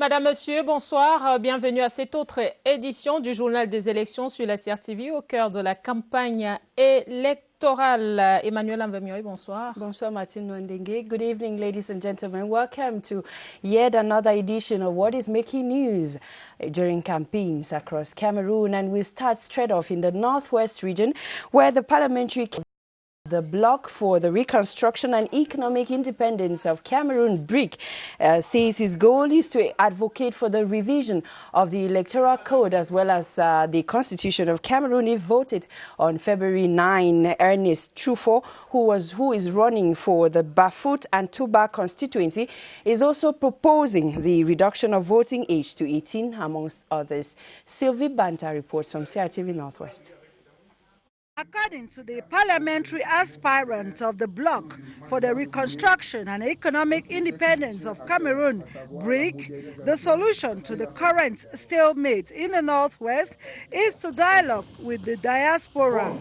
Madame, Monsieur, bonsoir. Bienvenue à cette autre édition du Journal des élections sur la CRTV au cœur de la campagne électorale. Emmanuel Ambemioy, bonsoir. Bonsoir, Martin Nwendengue. Good evening, ladies and gentlemen. Welcome to yet another edition of what is making news during campaigns across Cameroon. And we start straight off in the northwest region, where the parliamentary the Bloc for the Reconstruction and Economic Independence of Cameroon, BRIC, says his goal is to advocate for the revision of the Electoral Code as well as the Constitution of Cameroon if voted on February 9. Ernest Truffaut, who is running for the Bafut and Touba constituency, is also proposing the reduction of voting age to 18, amongst others. Sylvie Banta reports from CRTV Northwest. According to the parliamentary aspirant of the Bloc for the Reconstruction and Economic Independence of Cameroon, BRIC, the solution to the current stalemate in the Northwest is to dialogue with the diaspora,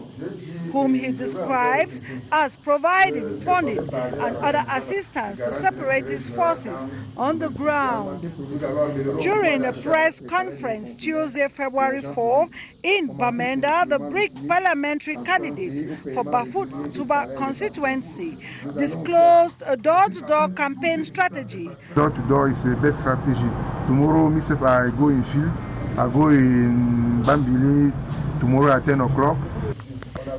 whom he describes as providing funding and other assistance to separatist forces on the ground. During a press conference Tuesday, February 4, in Bamenda, the BRIC parliamentary candidate for Bafut Touba constituency disclosed a door-to-door campaign strategy. Door-to-door is the best strategy. Tomorrow, myself, I go in field. I go in Bambili tomorrow at 10 o'clock.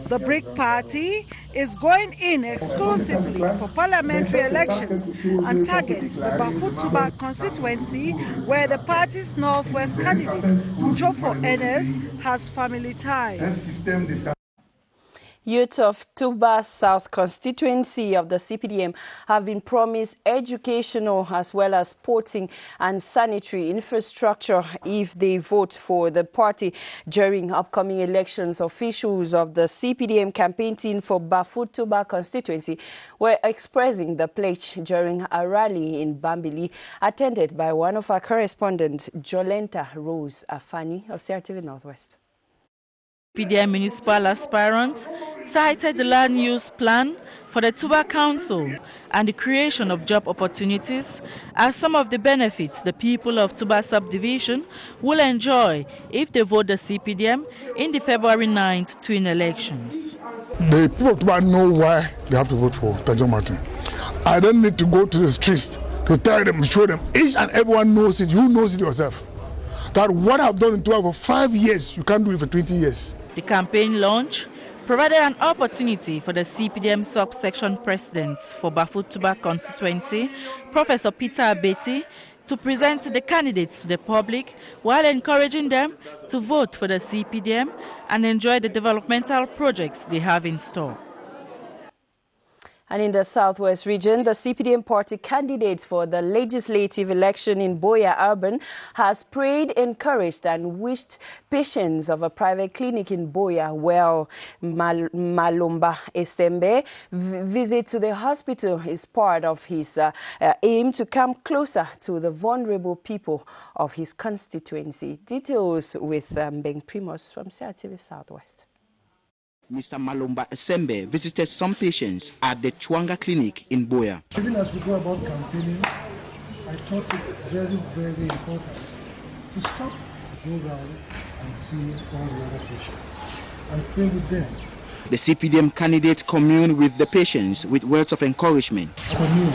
The BRIC party is going in exclusively for parliamentary elections and targets the Bafut Touba constituency, where the party's northwest candidate, Jofo Enes, has family ties. Youth of Touba South constituency of the CPDM have been promised educational as well as sporting and sanitary infrastructure if they vote for the party during upcoming elections. Officials of the CPDM campaign team for Bafut Touba constituency were expressing the pledge during a rally in Bambili, attended by one of our correspondents, Jolenta Rose Afani of CRTV Northwest. PDM municipal aspirants cited the land use plan for the Touba Council and the creation of job opportunities as some of the benefits the people of Touba subdivision will enjoy if they vote the CPDM in the February 9th twin elections. The people of Touba know why they have to vote for Tanjong Martin. I don't need to go to the streets to tell them, show them. Each and everyone knows it. You knows it yourself. That what I've done in Touba for 5 years, you can't do it for 20 years. The campaign launch provided an opportunity for the CPDM subsection presidents for Bafut Touba constituency, Professor Peter Abeti, to present the candidates to the public while encouraging them to vote for the CPDM and enjoy the developmental projects they have in store. And in the southwest region, the CPDM party candidate for the legislative election in Boya Urban has prayed, encouraged and wished patients of a private clinic in Boya well. Malomba Esembe visit to the hospital is part of his aim to come closer to the vulnerable people of his constituency. Details with Beng Primos from CRTV Southwest. Mr. Malomba Esembe visited some patients at the Chwanga Clinic in Boya. Even as we go about campaigning, I thought it very, very important to stop, go around and see all the other patients and pray with them. The CPDM candidate communed with the patients with words of encouragement. Commune,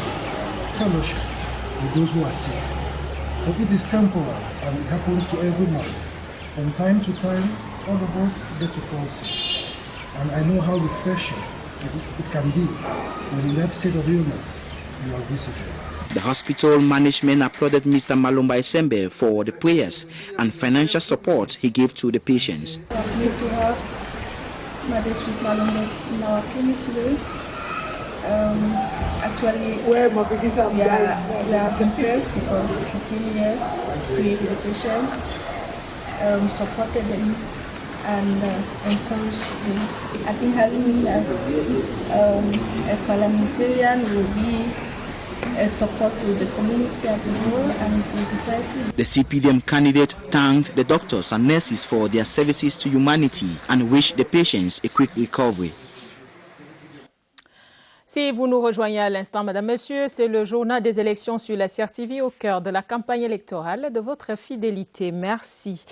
fellowship with those who are sick. But it is temporal and it happens to everyone. From time to time, all of us get to fall sick. And I know how refreshing it can be when in that state of illness you are visited. The hospital management applauded Mr. Malomba Esembe for the prayers and financial support he gave to the patients. We are pleased to have Magistrate Malomba in our clinic today. Actually, we are impressed because he came here, prayed with the patient, supported them, and encouraged them. I think having me as a parliamentarian will be a support to the community as a whole and to society. The CPDM candidate thanked the doctors and nurses for their services to humanity and wished the patients a quick recovery. Si vous nous rejoignez à l'instant, Madame, Monsieur, c'est le journal des élections sur la CRTV au cœur de la campagne électorale de votre fidélité. Merci.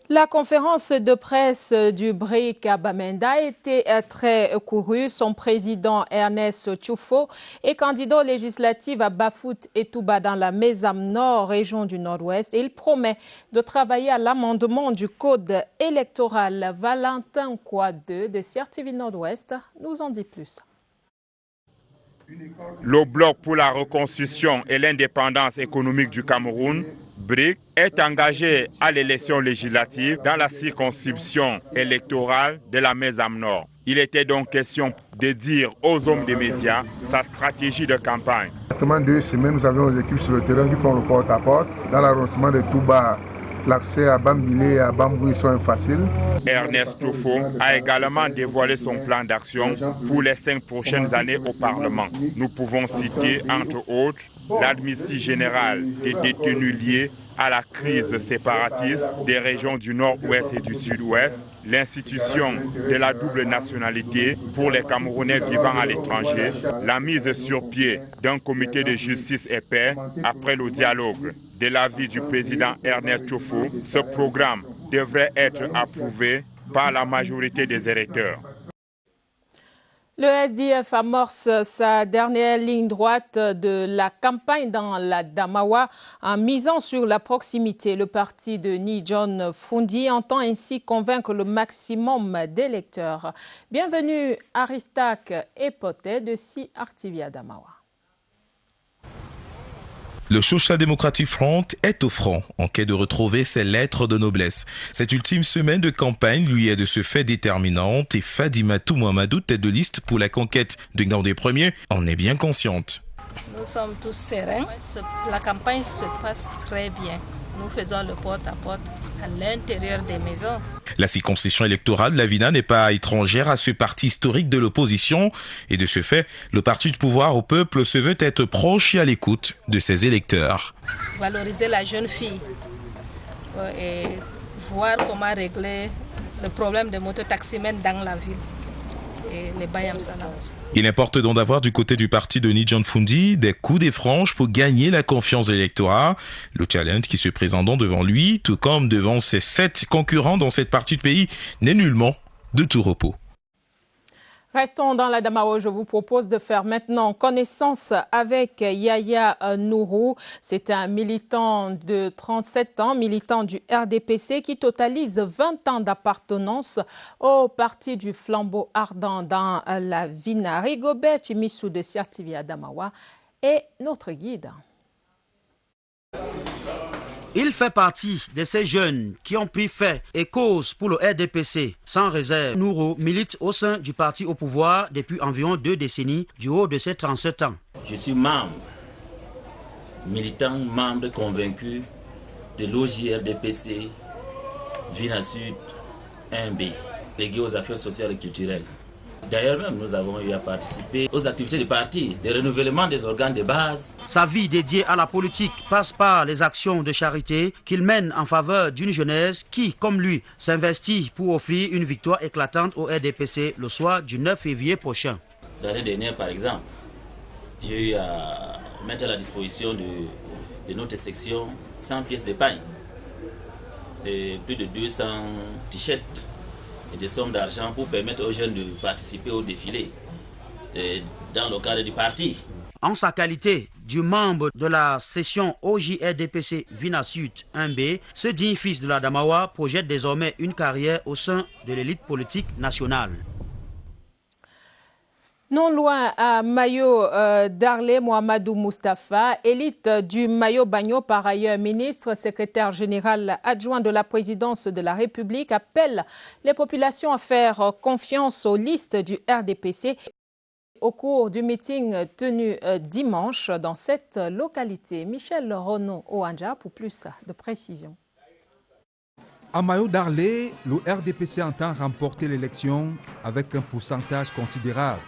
La conférence de presse du BRIC à Bamenda a été très courue. Son président Ernest Tchoufo est candidat aux législatives à Bafout et Touba dans la Mézam Nord, région du Nord-Ouest. Et il promet de travailler à l'amendement du code électoral. Valentin Kouadeux de CRTV Nord-Ouest nous en dit plus. Le Bloc pour la reconstruction et l'indépendance économique du Cameroun, BRIC, est engagé à l'élection législative dans la circonscription électorale de la Mézam Nord. Il était donc question de dire aux hommes des médias sa stratégie de campagne. Exactement 2 semaines, nous avons nos équipes sur le terrain qui font le porte-à-porte. Dans l'arrondissement de Touba, l'accès à Bambilé et à Bambou sont faciles. Ernest Tchoufo a également dévoilé son plan d'action pour les 5 prochaines années au Parlement. Nous pouvons citer, entre autres, l'amnistie générale des détenus liés à la crise séparatiste des régions du Nord-Ouest et du Sud-Ouest, l'institution de la double nationalité pour les Camerounais vivant à l'étranger, la mise sur pied d'un comité de justice et paix après le dialogue. De l'avis du président Ernest Tchoufo, ce programme devrait être approuvé par la majorité des électeurs. Le SDF amorce sa dernière ligne droite de la campagne dans la Damawa en misant sur la proximité. Le parti de Ni John Fundi entend ainsi convaincre le maximum d'électeurs. Bienvenue Aristak Epoté de CRTV à Damawa. Le Social Democratic Front est au front en quête de retrouver ses lettres de noblesse. Cette ultime semaine de campagne lui est de ce fait déterminante et Fadimatou Mohamedou, tête de liste pour la conquête de Gandé Ier, en est bien consciente. Nous sommes tous sereins. La campagne se passe très bien. Nous faisons le porte-à-porte à l'intérieur des maisons. La circonscription électorale de la Vina n'est pas étrangère à ce parti historique de l'opposition et de ce fait, le parti du pouvoir au peuple se veut être proche et à l'écoute de ses électeurs. Valoriser la jeune fille et voir comment régler le problème des mototaximens dans la ville et les Bayamsana aussi. Il importe donc d'avoir du côté du parti de Ni John Fundi des coups des franges pour gagner la confiance de l'électorat. Le challenge qui se présente donc devant lui, tout comme devant ses 7 concurrents dans cette partie du pays, n'est nullement de tout repos. Restons dans la Damawa. Je vous propose de faire maintenant connaissance avec Yaya Nourou. C'est un militant de 37 ans, militant du RDPC qui totalise 20 ans d'appartenance au parti du flambeau ardent dans la Vina. Rigobert Chimissou de CRTV à Damawa est notre guide. Il fait partie de ces jeunes qui ont pris fait et cause pour le RDPC. Sans réserve, Nourou milite au sein du parti au pouvoir depuis environ 2 décennies du haut de ses 37 ans. Je suis membre, militant, membre convaincu de l'OJRDPC Vina Sud 1B, légué aux affaires sociales et culturelles. D'ailleurs même, nous avons eu à participer aux activités du parti, le renouvellement des organes de base. Sa vie dédiée à la politique passe par les actions de charité qu'il mène en faveur d'une jeunesse qui, comme lui, s'investit pour offrir une victoire éclatante au RDPC le soir du 9 février prochain. L'année dernière, par exemple, j'ai eu à mettre à la disposition de notre section 100 pièces de pain, et plus de 200 t-shirts et des sommes d'argent pour permettre aux jeunes de participer au défilé dans le cadre du parti. En sa qualité du membre de la session OJRDPC Vina Sud 1B, ce digne fils de la Damawa projette désormais une carrière au sein de l'élite politique nationale. Non loin à Mayo Darlé Mohamedou Moustapha, élite du Mayo Bagno, par ailleurs ministre, secrétaire général adjoint de la présidence de la République, appelle les populations à faire confiance aux listes du RDPC au cours du meeting tenu dimanche dans cette localité. Michel Renaud Oanja pour plus de précisions. À Mayo Darlé, le RDPC entend remporter l'élection avec un pourcentage considérable.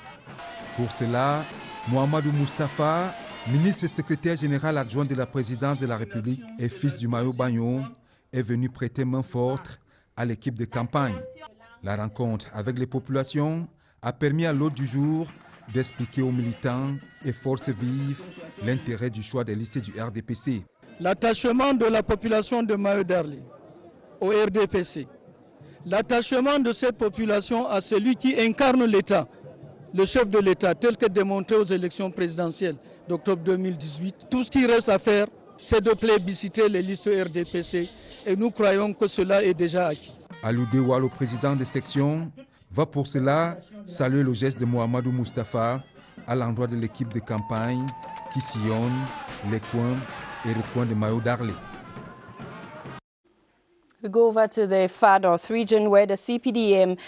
Pour cela, Mohamedou Moustapha, ministre et secrétaire général adjoint de la présidence de la République et fils du Mayo Bagno, est venu prêter main forte à l'équipe de campagne. La rencontre avec les populations a permis à l'ordre du jour d'expliquer aux militants et forces vives l'intérêt du choix des listes du RDPC. L'attachement de la population de Mayo Darlé au RDPC, l'attachement de cette population à celui qui incarne l'État, le chef de l'État, tel que démontré aux élections présidentielles d'octobre 2018. Tout ce qui reste à faire, c'est de plébisciter les listes RDPC et nous croyons que cela est déjà acquis. Alou Dewa, le président de section, va pour cela saluer le geste de Mohamedou Moustapha à l'endroit de l'équipe de campagne qui sillonne les coins et recoins de Mayo Darlé. We go over to the Far North region where the CPDM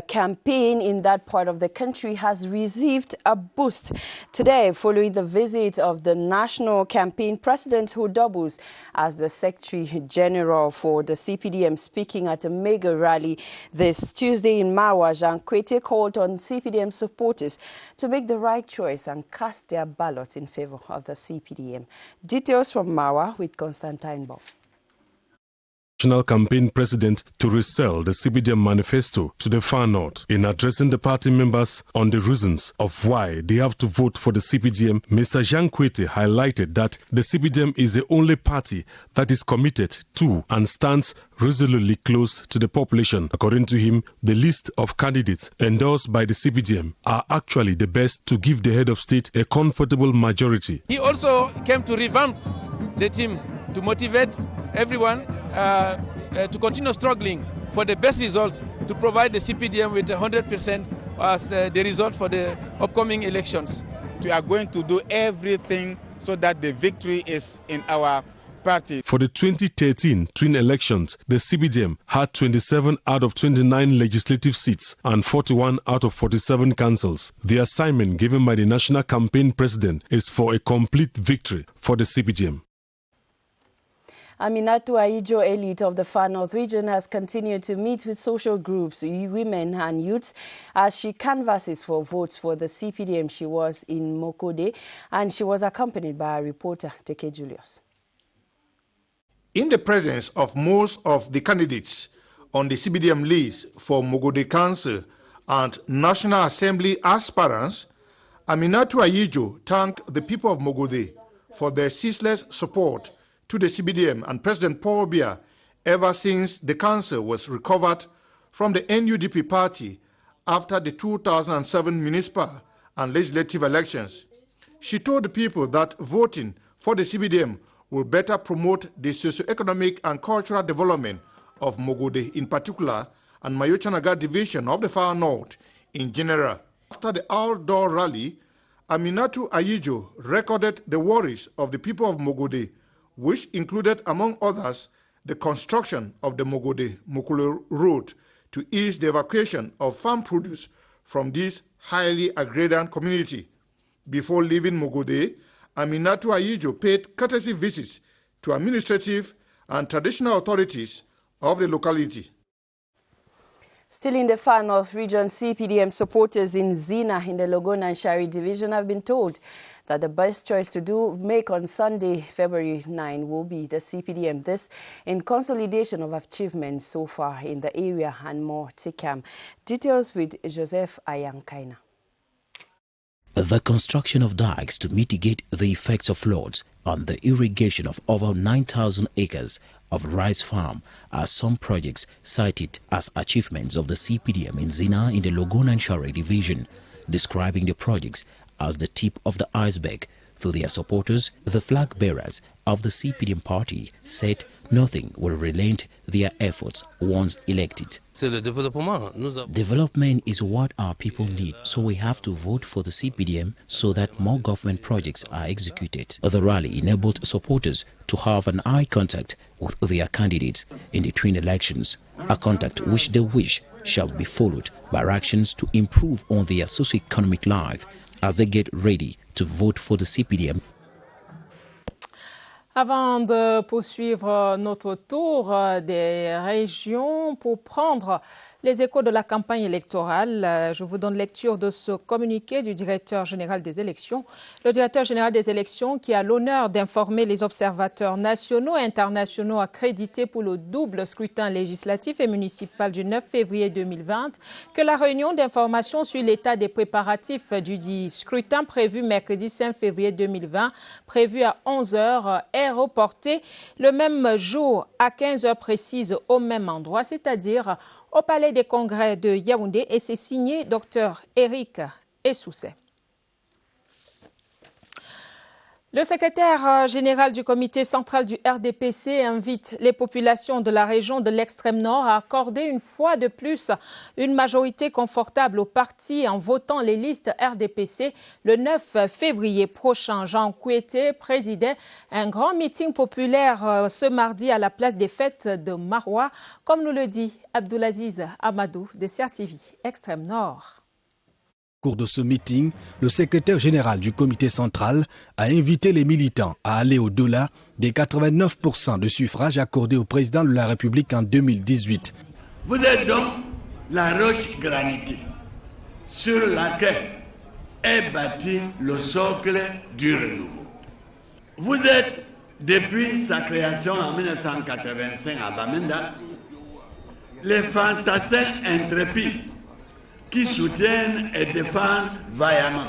campaign in that part of the country has received a boost today following the visit of the national campaign president who doubles as the Secretary General for the CPDM. Speaking at a mega rally this Tuesday in Marwa, Jean Kwete called on CPDM supporters to make the right choice and cast their ballot in favor of the CPDM. Details from Marwa with Constantine Bob. National Campaign President to resell the CPDM manifesto to the Far North. In addressing the party members on the reasons of why they have to vote for the CPDM, Mr. Jean Kwete highlighted that the CPDM is the only party that is committed to and stands resolutely close to the population. According to him, the list of candidates endorsed by the CPDM are actually the best to give the head of state a comfortable majority. He also came to revamp the team to motivate everyone to continue struggling for the best results, to provide the CPDM with 100% as the result for the upcoming elections. We are going to do everything so that the victory is in our party. For the 2013 twin elections, the CPDM had 27 out of 29 legislative seats and 41 out of 47 councils. The assignment given by the National Campaign President is for a complete victory for the CPDM. Aminatu Ahijo, elite of the Far North region, has continued to meet with social groups, women and youths as she canvasses for votes for the CPDM. She was in Mokode and she was accompanied by our reporter, Teke Julius. In the presence of most of the candidates on the CPDM list for Mogode Council and National Assembly aspirants, Aminatu Ahijo thanked the people of Mogode for their ceaseless support to the CPDM and President Paul Biya ever since the council was recovered from the NUDP party after the 2007 municipal and legislative elections. She told the people that voting for the CPDM will better promote the socio-economic and cultural development of Mogode in particular and Mayo-Chanaga division of the Far North in general. After the outdoor rally, Aminatu Ahijo recorded the worries of the people of Mogode, which included, among others, the construction of the Mogode-Mukulu road to ease the evacuation of farm produce from this highly agrarian community. Before leaving Mogode, Aminatu Ahijo paid courtesy visits to administrative and traditional authorities of the locality. Still in the Far North region, CPDM supporters in Zina in the Logona and Shari division have been told that the best choice to make on Sunday, February 9, will be the CPDM. This in consolidation of achievements so far in the area and more to come. Details with Joseph Ayankaina. The construction of dikes to mitigate the effects of floods and the irrigation of over 9,000 acres of rice farm are some projects cited as achievements of the CPDM in Zina in the Logona and Shari division, describing the projects as the tip of the iceberg. To their supporters, the flag bearers of the CPDM party said nothing will relent their efforts once elected. Development is what our people need, so we have to vote for the CPDM so that more government projects are executed. The rally enabled supporters to have an eye contact with their candidates in the twin elections, a contact which they wish shall be followed by actions to improve on their socio-economic life as they get ready to vote for the CPDM. Avant de poursuivre notre tour des régions pour prendre les échos de la campagne électorale, je vous donne lecture de ce communiqué du directeur général des élections. Le directeur général des élections qui a l'honneur d'informer les observateurs nationaux et internationaux accrédités pour le double scrutin législatif et municipal du 9 février 2020 que la réunion d'information sur l'état des préparatifs du dit scrutin prévu mercredi 5 février 2020, prévu à 11h, est reportée le même jour à 15h précises au même endroit, c'est-à-dire au Palais des Congrès de Yaoundé, et c'est signé Dr Eric Essousset. Le secrétaire général du comité central du RDPC invite les populations de la région de l'extrême nord à accorder une fois de plus une majorité confortable au parti en votant les listes RDPC le 9 février prochain. Jean Kouété présidait un grand meeting populaire ce mardi à la place des fêtes de Maroua, comme nous le dit Abdoulaziz Amadou de CRTV Extrême Nord. Au cours de ce meeting, le secrétaire général du comité central a invité les militants à aller au-delà des 89% de suffrages accordés au président de la République en 2018. Vous êtes donc la roche granitique sur laquelle est bâti le socle du renouveau. Vous êtes, depuis sa création en 1985 à Bamenda, les fantassins intrépides qui soutiennent et défendent vaillamment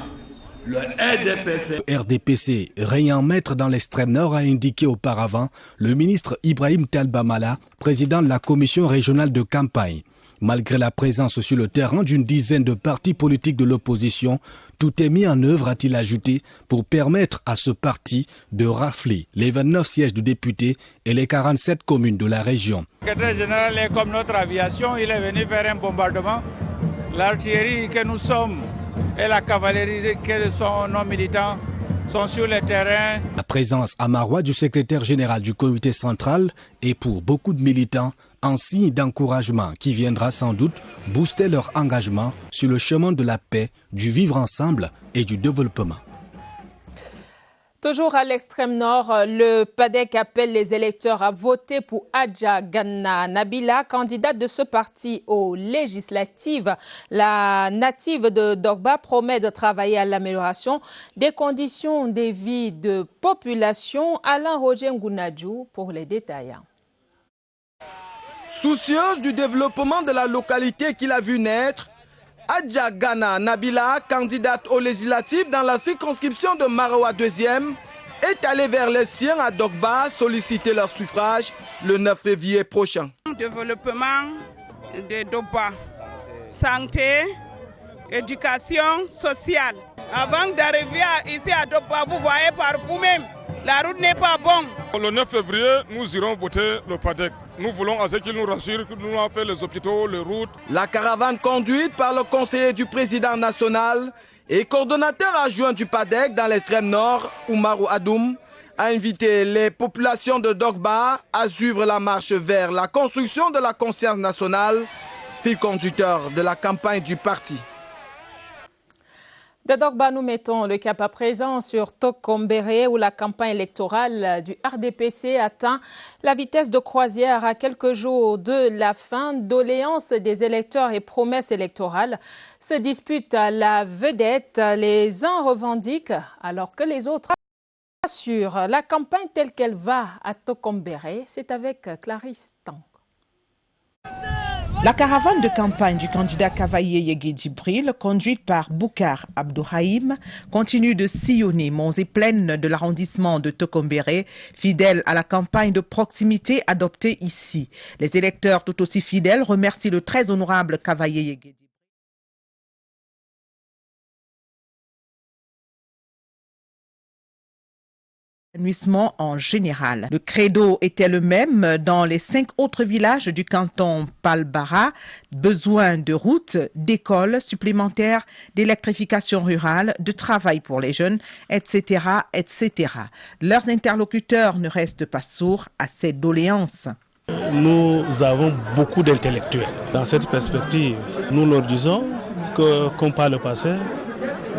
le RDPC. Le RDPC, régnant maître dans l'extrême nord, a indiqué auparavant le ministre Ibrahim Talbamala, président de la commission régionale de campagne. Malgré la présence sur le terrain d'une dizaine de partis politiques de l'opposition, tout est mis en œuvre, a-t-il ajouté, pour permettre à ce parti de rafler les 29 sièges de députés et les 47 communes de la région. Le secrétaire général est comme notre aviation, il est venu faire un bombardement. L'artillerie que nous sommes et la cavalerie que sont nos militants sont sur le terrain. La présence à Maroua du secrétaire général du comité central est pour beaucoup de militants un signe d'encouragement qui viendra sans doute booster leur engagement sur le chemin de la paix, du vivre ensemble et du développement. Toujours à l'extrême nord, le PADEC appelle les électeurs à voter pour Adja Gana Nabila, candidate de ce parti aux législatives. La native de Dogba promet de travailler à l'amélioration des conditions de vie de population. Alain Roger Ngounadjou pour les détails. Soucieuse du développement de la localité qu'il a vu naître, Adja Gana Nabila, candidate aux législatives dans la circonscription de Maroua 2e, est allée vers les siens à Dogba solliciter leur suffrage le 9 février prochain. Développement de Dogba, santé, éducation sociale. Avant d'arriver ici à Dogba, vous voyez par vous-même, la route n'est pas bonne. Le 9 février, nous irons voter le PADEC. Nous voulons à ce qu'il nous rassure que nous avons fait les hôpitaux, les routes. La caravane conduite par le conseiller du président national et coordonnateur adjoint du PADEC dans l'extrême nord, Oumarou Adoum, a invité les populations de Dogba à suivre la marche vers la construction de la conscience nationale, fil conducteur de la campagne du parti. De Dogba, nous mettons le cap à présent sur Tokombéré où la campagne électorale du RDPC atteint la vitesse de croisière à quelques jours de la fin. Doléances des électeurs et promesses électorales se disputent à la vedette. Les uns revendiquent alors que les autres assurent. La campagne telle qu'elle va à Tokombéré, c'est avec Clarisse Tank. La caravane de campagne du candidat Cavaillé Yegui Djibril, conduite par Boukar Abdourahim, continue de sillonner monts et plaines de l'arrondissement de Tokombéré, fidèle à la campagne de proximité adoptée ici. Les électeurs tout aussi fidèles remercient le très honorable Cavaillé Yegui Djibril. En général. Le credo était le même dans les 5 autres villages du canton Palbara. Besoin de routes, d'écoles supplémentaires, d'électrification rurale, de travail pour les jeunes, etc., etc. Leurs interlocuteurs ne restent pas sourds à ces doléances. Nous avons beaucoup d'intellectuels. Dans cette perspective, nous leur disons que, comme par le passé,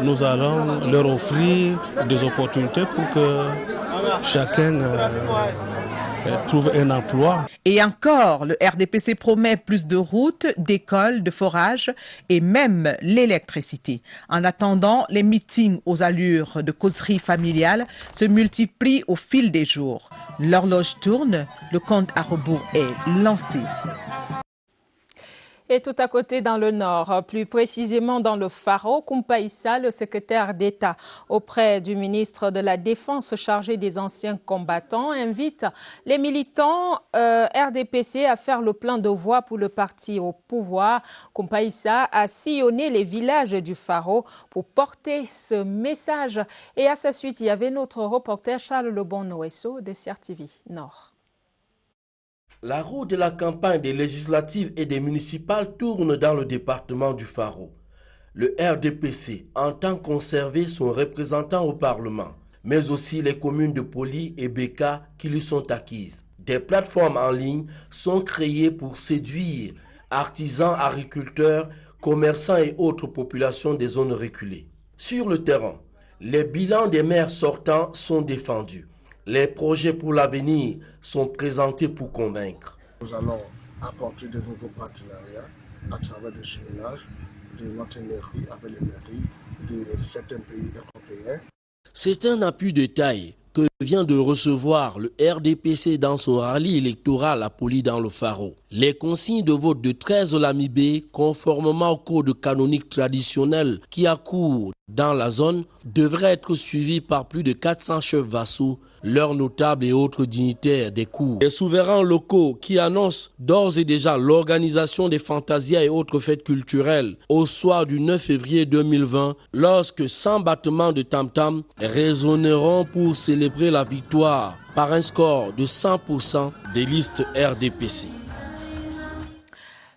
nous allons leur offrir des opportunités pour que chacun trouve un emploi. Et encore, le RDPC promet plus de routes, d'écoles, de forages et même l'électricité. En attendant, les meetings aux allures de causerie familiale se multiplient au fil des jours. L'horloge tourne, le compte à rebours est lancé. Et tout à côté dans le nord, plus précisément dans le Faro, Kumpaïssa, le secrétaire d'État auprès du ministre de la Défense chargé des anciens combattants, invite les militants RDPC à faire le plein de voix pour le parti au pouvoir. Kumpaïssa a sillonné les villages du Faro pour porter ce message. Et à sa suite, il y avait notre reporter Charles Lebon-Noesso de CRTV Nord. La roue de la campagne des législatives et des municipales tourne dans le département du Faro. Le RDPC entend conserver son représentant au Parlement, mais aussi les communes de Poli et Beka qui lui sont acquises. Des plateformes en ligne sont créées pour séduire artisans, agriculteurs, commerçants et autres populations des zones reculées. Sur le terrain, les bilans des maires sortants sont défendus. Les projets pour l'avenir sont présentés pour convaincre. Nous allons apporter de nouveaux partenariats à travers le jumelage de notre mairie avec les mairies de certains pays européens. C'est un appui de taille que vient de recevoir le RDPC dans son rallye électoral à Poli dans le Faro. Les consignes de vote de 13 Lamibé, conformément au code canonique traditionnel qui a cours dans la zone, devraient être suivies par plus de 400 chefs vassaux, leurs notables et autres dignitaires des cours. Les souverains locaux qui annoncent d'ores et déjà l'organisation des fantasias et autres fêtes culturelles au soir du 9 février 2020, lorsque 100 battements de tam-tam résonneront pour célébrer la victoire par un score de 100% des listes RDPC.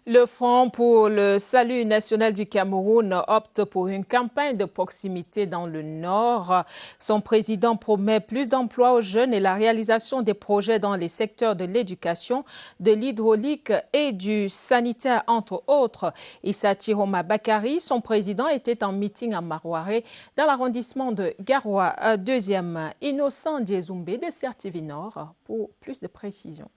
Le Front pour le salut national du Cameroun opte pour une campagne de proximité dans le Nord. Son président promet plus d'emplois aux jeunes et la réalisation des projets dans les secteurs de l'éducation, de l'hydraulique et du sanitaire, entre autres. Issa Chiroma Bakari, son président, était en meeting à Marouaré, dans l'arrondissement de Garoua. Deuxième, Innocent Diezumbe de CRTV Nord pour plus de précisions.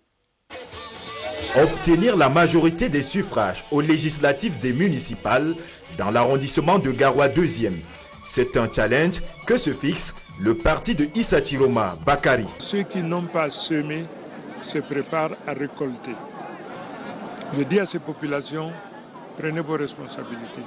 Obtenir la majorité des suffrages aux législatives et municipales dans l'arrondissement de Garoua 2e. C'est un challenge que se fixe le parti de Issa Chiroma Bakari. Ceux qui n'ont pas semé se préparent à récolter. Je dis à ces populations, prenez vos responsabilités.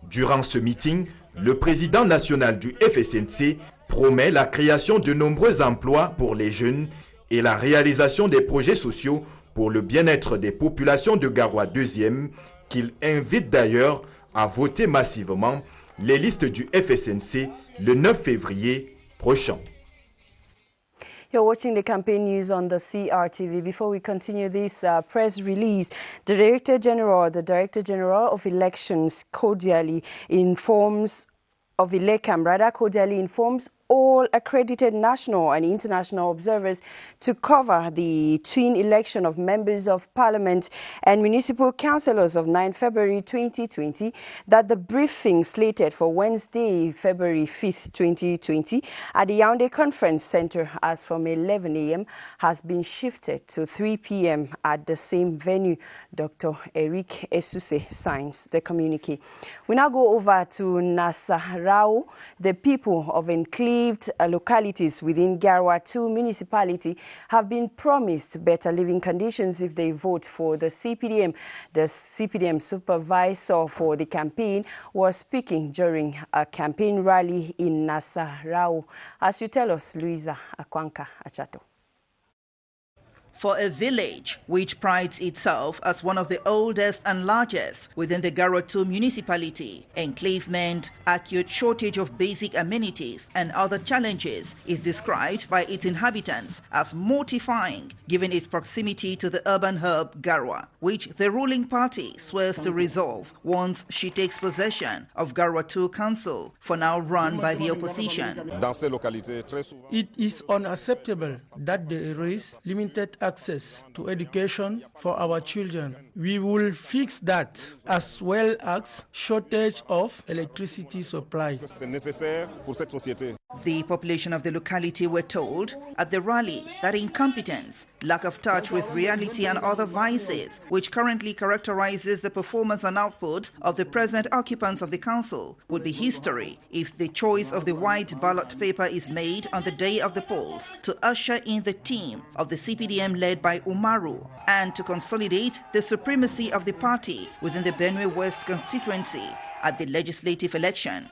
Durant ce meeting, le président national du FSNC promet la création de nombreux emplois pour les jeunes et la réalisation des projets sociaux pour le bien-être des populations de Garoua 2e, qu'il invite d'ailleurs à voter massivement les listes du FSNC le 9 février prochain. You're watching the campaign news on the CRTV. Before we continue this press release, the Director General of Elections cordially informs all accredited national and international observers to cover the twin election of members of parliament and municipal councillors of 9 February 2020, that the briefing slated for Wednesday, February 5th, 2020 at the Yaoundé Conference Center as from 11 a.m. has been shifted to 3 p.m. at the same venue. Dr. Eric Esuse signs the communique. We now go over to Nasarao. The people of enclave localities within Garoua 2 municipality have been promised better living conditions if they vote for the CPDM. The CPDM supervisor for the campaign was speaking during a campaign rally in Nasarao. As you tell us, Luisa Akwanka Achato. For a village which prides itself as one of the oldest and largest within the Garoua 2 municipality, enclavement, acute shortage of basic amenities and other challenges is described by its inhabitants as mortifying given its proximity to the urban hub Garoua, which the ruling party swears to resolve once she takes possession of Garoua 2 Council, for now run by the opposition. It is unacceptable that there is limited access to education for our children. We will fix that, as well as shortage of electricity supply. The population of the locality were told at the rally that incompetence, lack of touch with reality and other vices, which currently characterizes the performance and output of the present occupants of the council, would be history if the choice of the white ballot paper is made on the day of the polls to usher in the team of the CPDM led by Umaru and to consolidate the supremacy of the party within the Benue West constituency at the legislative election.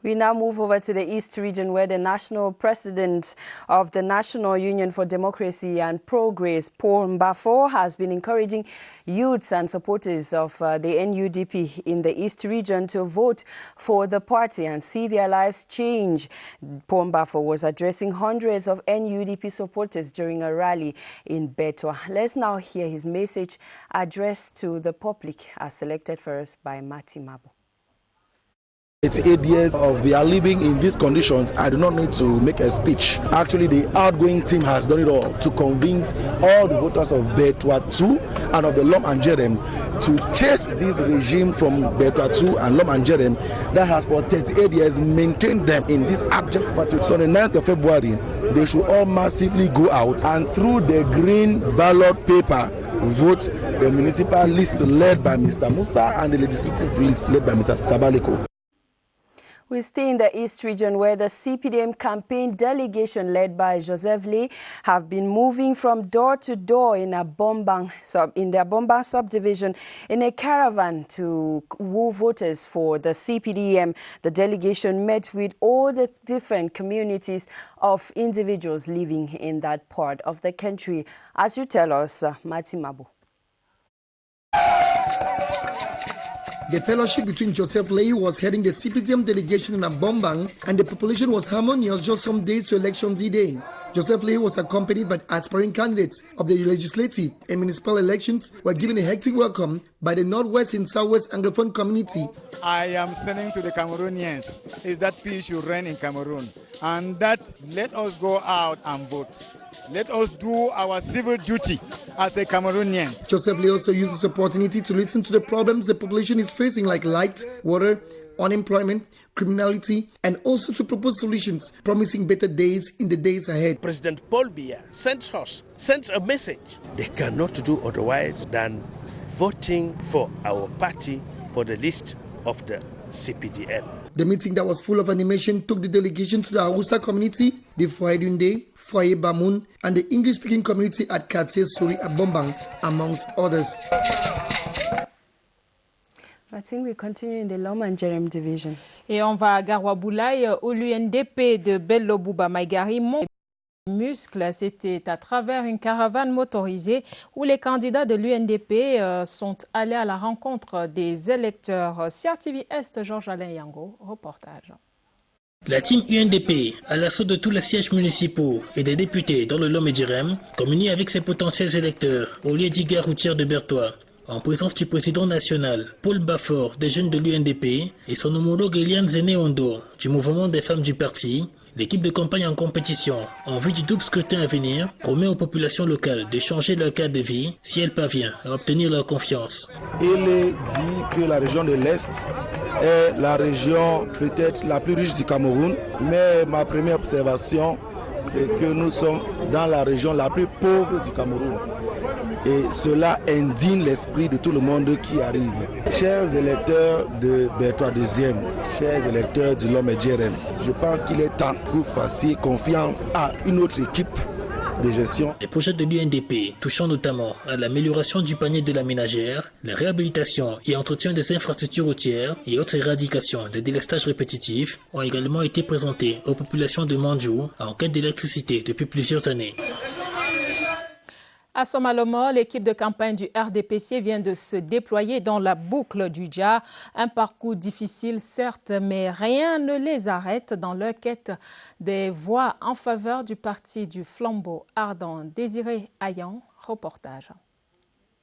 We now move over to the East region, where the national president of the National Union for Democracy and Progress, Paul Mbafo, has been encouraging youths and supporters of the NUDP in the East region to vote for the party and see their lives change. Paul Mbafo was addressing hundreds of NUDP supporters during a rally in Betwa. Let's now hear his message addressed to the public, as selected for us by Mati Mabo. It's 8 years of they are living in these conditions. I do not need to make a speech. Actually, the outgoing team has done it all to convince all the voters of Betwa 2 and of the Lom and Jerem to chase this regime from Betwa 2 and Lom and Jerem that has for 38 years maintained them in this abject poverty. So on the 9th of February, they should all massively go out and through the green ballot paper vote the municipal list led by Mr. Musa and the legislative list led by Mr. Sabaleko. We stay in the East region, where the CPDM campaign delegation led by Joseph Lee have been moving from door to door in their Bombang subdivision in a caravan to woo voters for the CPDM. The delegation met with all the different communities of individuals living in that part of the country. As you tell us, Mati Mabu. The fellowship between Joseph Lei, who was heading the CPDM delegation in Abombang, and the population was harmonious just some days to election day. Joseph Lei was accompanied by aspiring candidates of the legislative and municipal elections were given a hectic welcome by the Northwest and Southwest Anglophone community. I am saying to the Cameroonians is that peace should reign in Cameroon, and that let us go out and vote. Let us do our civil duty as a Cameroonian. Joseph Lee also used this opportunity to listen to the problems the population is facing, like light, water, unemployment, criminality, and also to propose solutions, promising better days in the days ahead. President Paul Biya sends a message. They cannot do otherwise than voting for our party for the list of the CPDM. The meeting that was full of animation took the delegation to the Hausa community, the Foyedunde, Foye Bamun, and the English-speaking community at Quartier Suri Abombang, amongst others. I think we continue in the Lom and Jerem division. Et on va à Garoua-Boulaye, où l'UNDP de Bello Bouba Maïgari monte muscle. C'était à travers une caravane motorisée où les candidats de l'UNDP sont allés à la rencontre des électeurs. CRTV Est, Georges-Alain Yango, reportage. La team UNDP, à l'assaut de tous les sièges municipaux et des députés dans le Lom et Jerem, communie avec ses potentiels électeurs au lieu d'Iga routière de Bertois, en présence du président national Paul Mbafo des jeunes de l'UNDP et son homologue Eliane Zene-Ondo du mouvement des femmes du parti. L'équipe de campagne en compétition, en vue du double scrutin à venir, promet aux populations locales de changer leur cadre de vie si elle parvient à obtenir leur confiance. Il est dit que la région de l'Est est la région peut-être la plus riche du Cameroun, mais ma première observation, c'est que nous sommes dans la région la plus pauvre du Cameroun. Et cela indigne l'esprit de tout le monde qui arrive. Chers électeurs de Bertois 2e, chers électeurs du Lom et Jerem, je pense qu'il est temps que vous fassiez confiance à une autre équipe de gestion. Les projets de l'UNDP, touchant notamment à l'amélioration du panier de la ménagère, la réhabilitation et entretien des infrastructures routières et autres éradications des délestages répétitifs, ont également été présentés aux populations de Mandjou en quête d'électricité depuis plusieurs années. À Somalomo, l'équipe de campagne du RDPC vient de se déployer dans la boucle du Dja. Un parcours difficile, certes, mais rien ne les arrête dans leur quête des voix en faveur du parti du flambeau ardent. Désiré Ayan, reportage.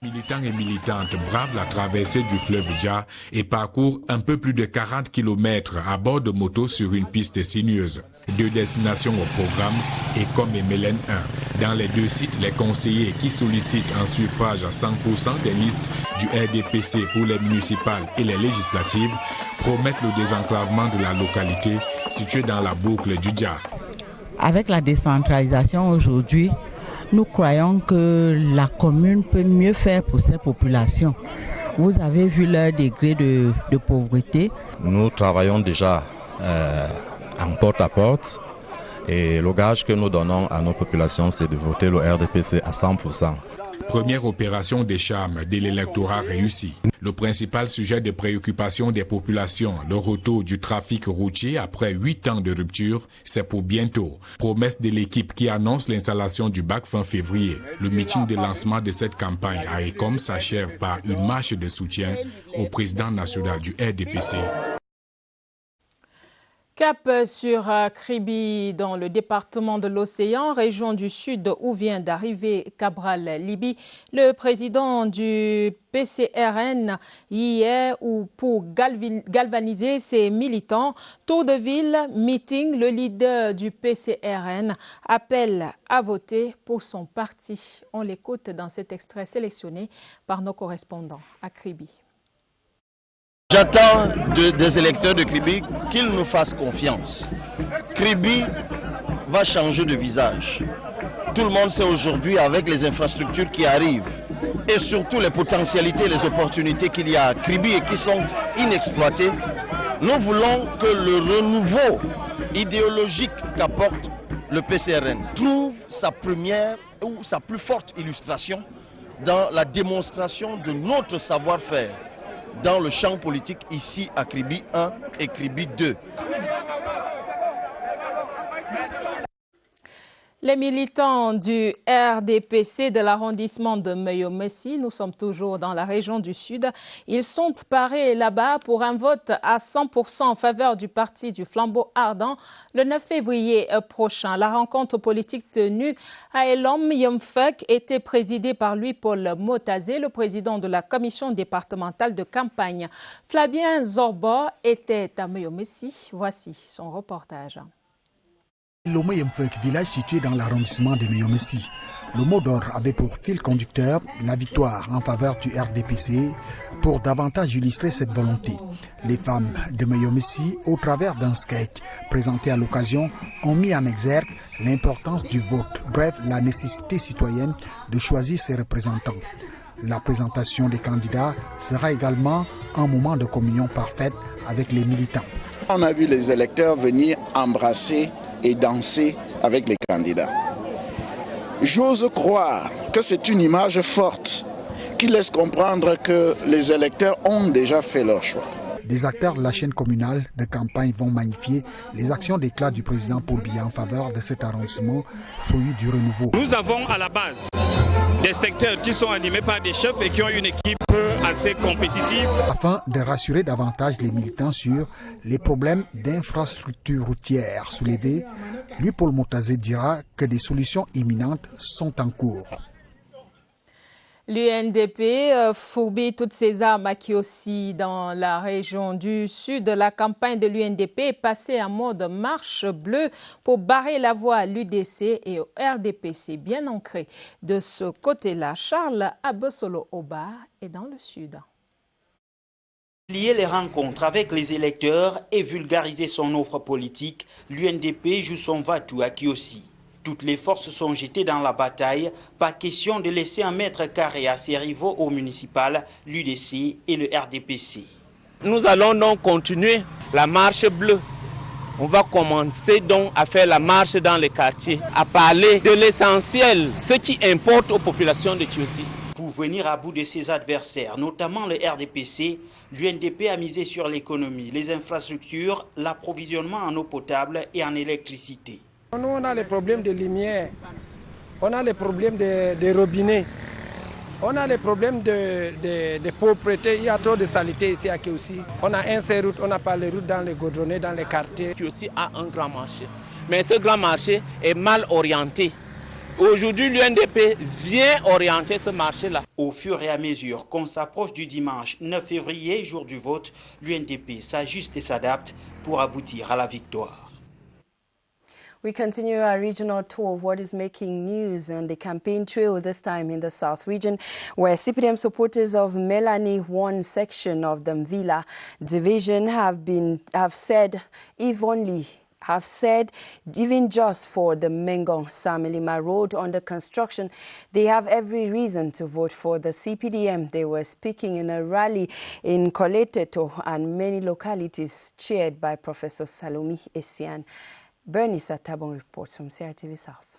Militants et militantes bravent la traversée du fleuve Dja et parcourent un peu plus de 40 km à bord de motos sur une piste sinueuse. 2 destinations au programme, Ekom et Mélène 1. Dans les deux sites, les conseillers qui sollicitent un suffrage à 100% des listes du RDPC pour les municipales et les législatives promettent le désenclavement de la localité située dans la boucle du Dja. Avec la décentralisation aujourd'hui, nous croyons que la commune peut mieux faire pour ses populations. Vous avez vu leur degré de pauvreté. Nous travaillons déjà en porte-à-porte et le gage que nous donnons à nos populations, c'est de voter le RDPC à 100%. Première opération des charmes de l'électorat réussi. Le principal sujet de préoccupation des populations, le retour du trafic routier après 8 ans de rupture, c'est pour bientôt. Promesse de l'équipe qui annonce l'installation du BAC fin février. Le meeting de lancement de cette campagne à ECOM s'achève par une marche de soutien au président national du RDPC. Cap sur Kribi dans le département de l'Océan, région du Sud où vient d'arriver Cabral Libye. Le président du PCRN hier pour galvaniser ses militants. Tour de ville, meeting, le leader du PCRN appelle à voter pour son parti. On l'écoute dans cet extrait sélectionné par nos correspondants à Kribi. J'attends des électeurs de Kribi qu'ils nous fassent confiance. Kribi va changer de visage. Tout le monde sait aujourd'hui, avec les infrastructures qui arrivent et surtout les potentialités, les opportunités qu'il y a à Kribi et qui sont inexploitées, nous voulons que le renouveau idéologique qu'apporte le PCRN trouve sa première ou sa plus forte illustration dans la démonstration de notre savoir-faire dans le champ politique ici à Kribi 1 et Kribi 2. Les militants du RDPC de l'arrondissement de Meyomessi, nous sommes toujours dans la région du Sud, ils sont parés là-bas pour un vote à 100% en faveur du parti du flambeau ardent le 9 février prochain. La rencontre politique tenue à Elom Yomfek était présidée par Louis-Paul Motazé, le président de la commission départementale de campagne. Flavien Zorbo était à Meyomessi. Voici son reportage. Lomé Yemfek, village situé dans l'arrondissement de Meyomessi. Le mot d'ordre avait pour fil conducteur la victoire en faveur du RDPC. Pour davantage illustrer cette volonté, les femmes de Meyomessi, au travers d'un sketch présenté à l'occasion, ont mis en exergue l'importance du vote, bref, la nécessité citoyenne de choisir ses représentants. La présentation des candidats sera également un moment de communion parfaite avec les militants. On a vu les électeurs venir embrasser et danser avec les candidats. J'ose croire que c'est une image forte qui laisse comprendre que les électeurs ont déjà fait leur choix. Des acteurs de la chaîne communale de campagne vont magnifier les actions d'éclat du président Paul Biya en faveur de cet arrondissement, fruit du renouveau. Nous avons à la base des secteurs qui sont animés par des chefs et qui ont une équipe assez compétitive. Afin de rassurer davantage les militants sur les problèmes d'infrastructures routières soulevés, Louis-Paul Motazé dira que des solutions imminentes sont en cours. L'UNDP fourbit toutes ses armes à Kiossi dans la région du Sud. La campagne de l'UNDP est passée en mode marche bleue pour barrer la voie à l'UDC et au RDPC bien ancré. De ce côté-là, Charles Abosolo-Oba est dans le Sud. Lier les rencontres avec les électeurs et vulgariser son offre politique, l'UNDP joue son va-tout à Kiossi. Toutes les forces sont jetées dans la bataille, pas question de laisser un mètre carré à ses rivaux au municipal, l'UDC et le RDPC. Nous allons donc continuer la marche bleue. On va commencer donc à faire la marche dans les quartiers, à parler de l'essentiel, ce qui importe aux populations de Kiossi. Pour venir à bout de ses adversaires, notamment le RDPC, l'UNDP a misé sur l'économie, les infrastructures, l'approvisionnement en eau potable et en électricité. Nous, on a les problèmes de lumière, on a les problèmes de robinets, on a les problèmes de pauvreté, il y a trop de saleté ici à Kiossi. On a un seul route, on n'a pas les routes dans les goudronnets, dans les quartiers. Kiossi a un grand marché, mais ce grand marché est mal orienté. Aujourd'hui, l'UNDP vient orienter ce marché-là. Au fur et à mesure qu'on s'approche du dimanche 9 février, jour du vote, l'UNDP s'ajuste et s'adapte pour aboutir à la victoire. We continue our regional tour of what is making news on the campaign trail, this time in the South region, where CPDM supporters of Melanie One section of the Mvila division have said even just for the Mengong Samalima Road under construction, they have every reason to vote for the CPDM. They were speaking in a rally in Koleteto and many localities chaired by Professor Salome Essian. Bernice Atabon reports from CRTV South.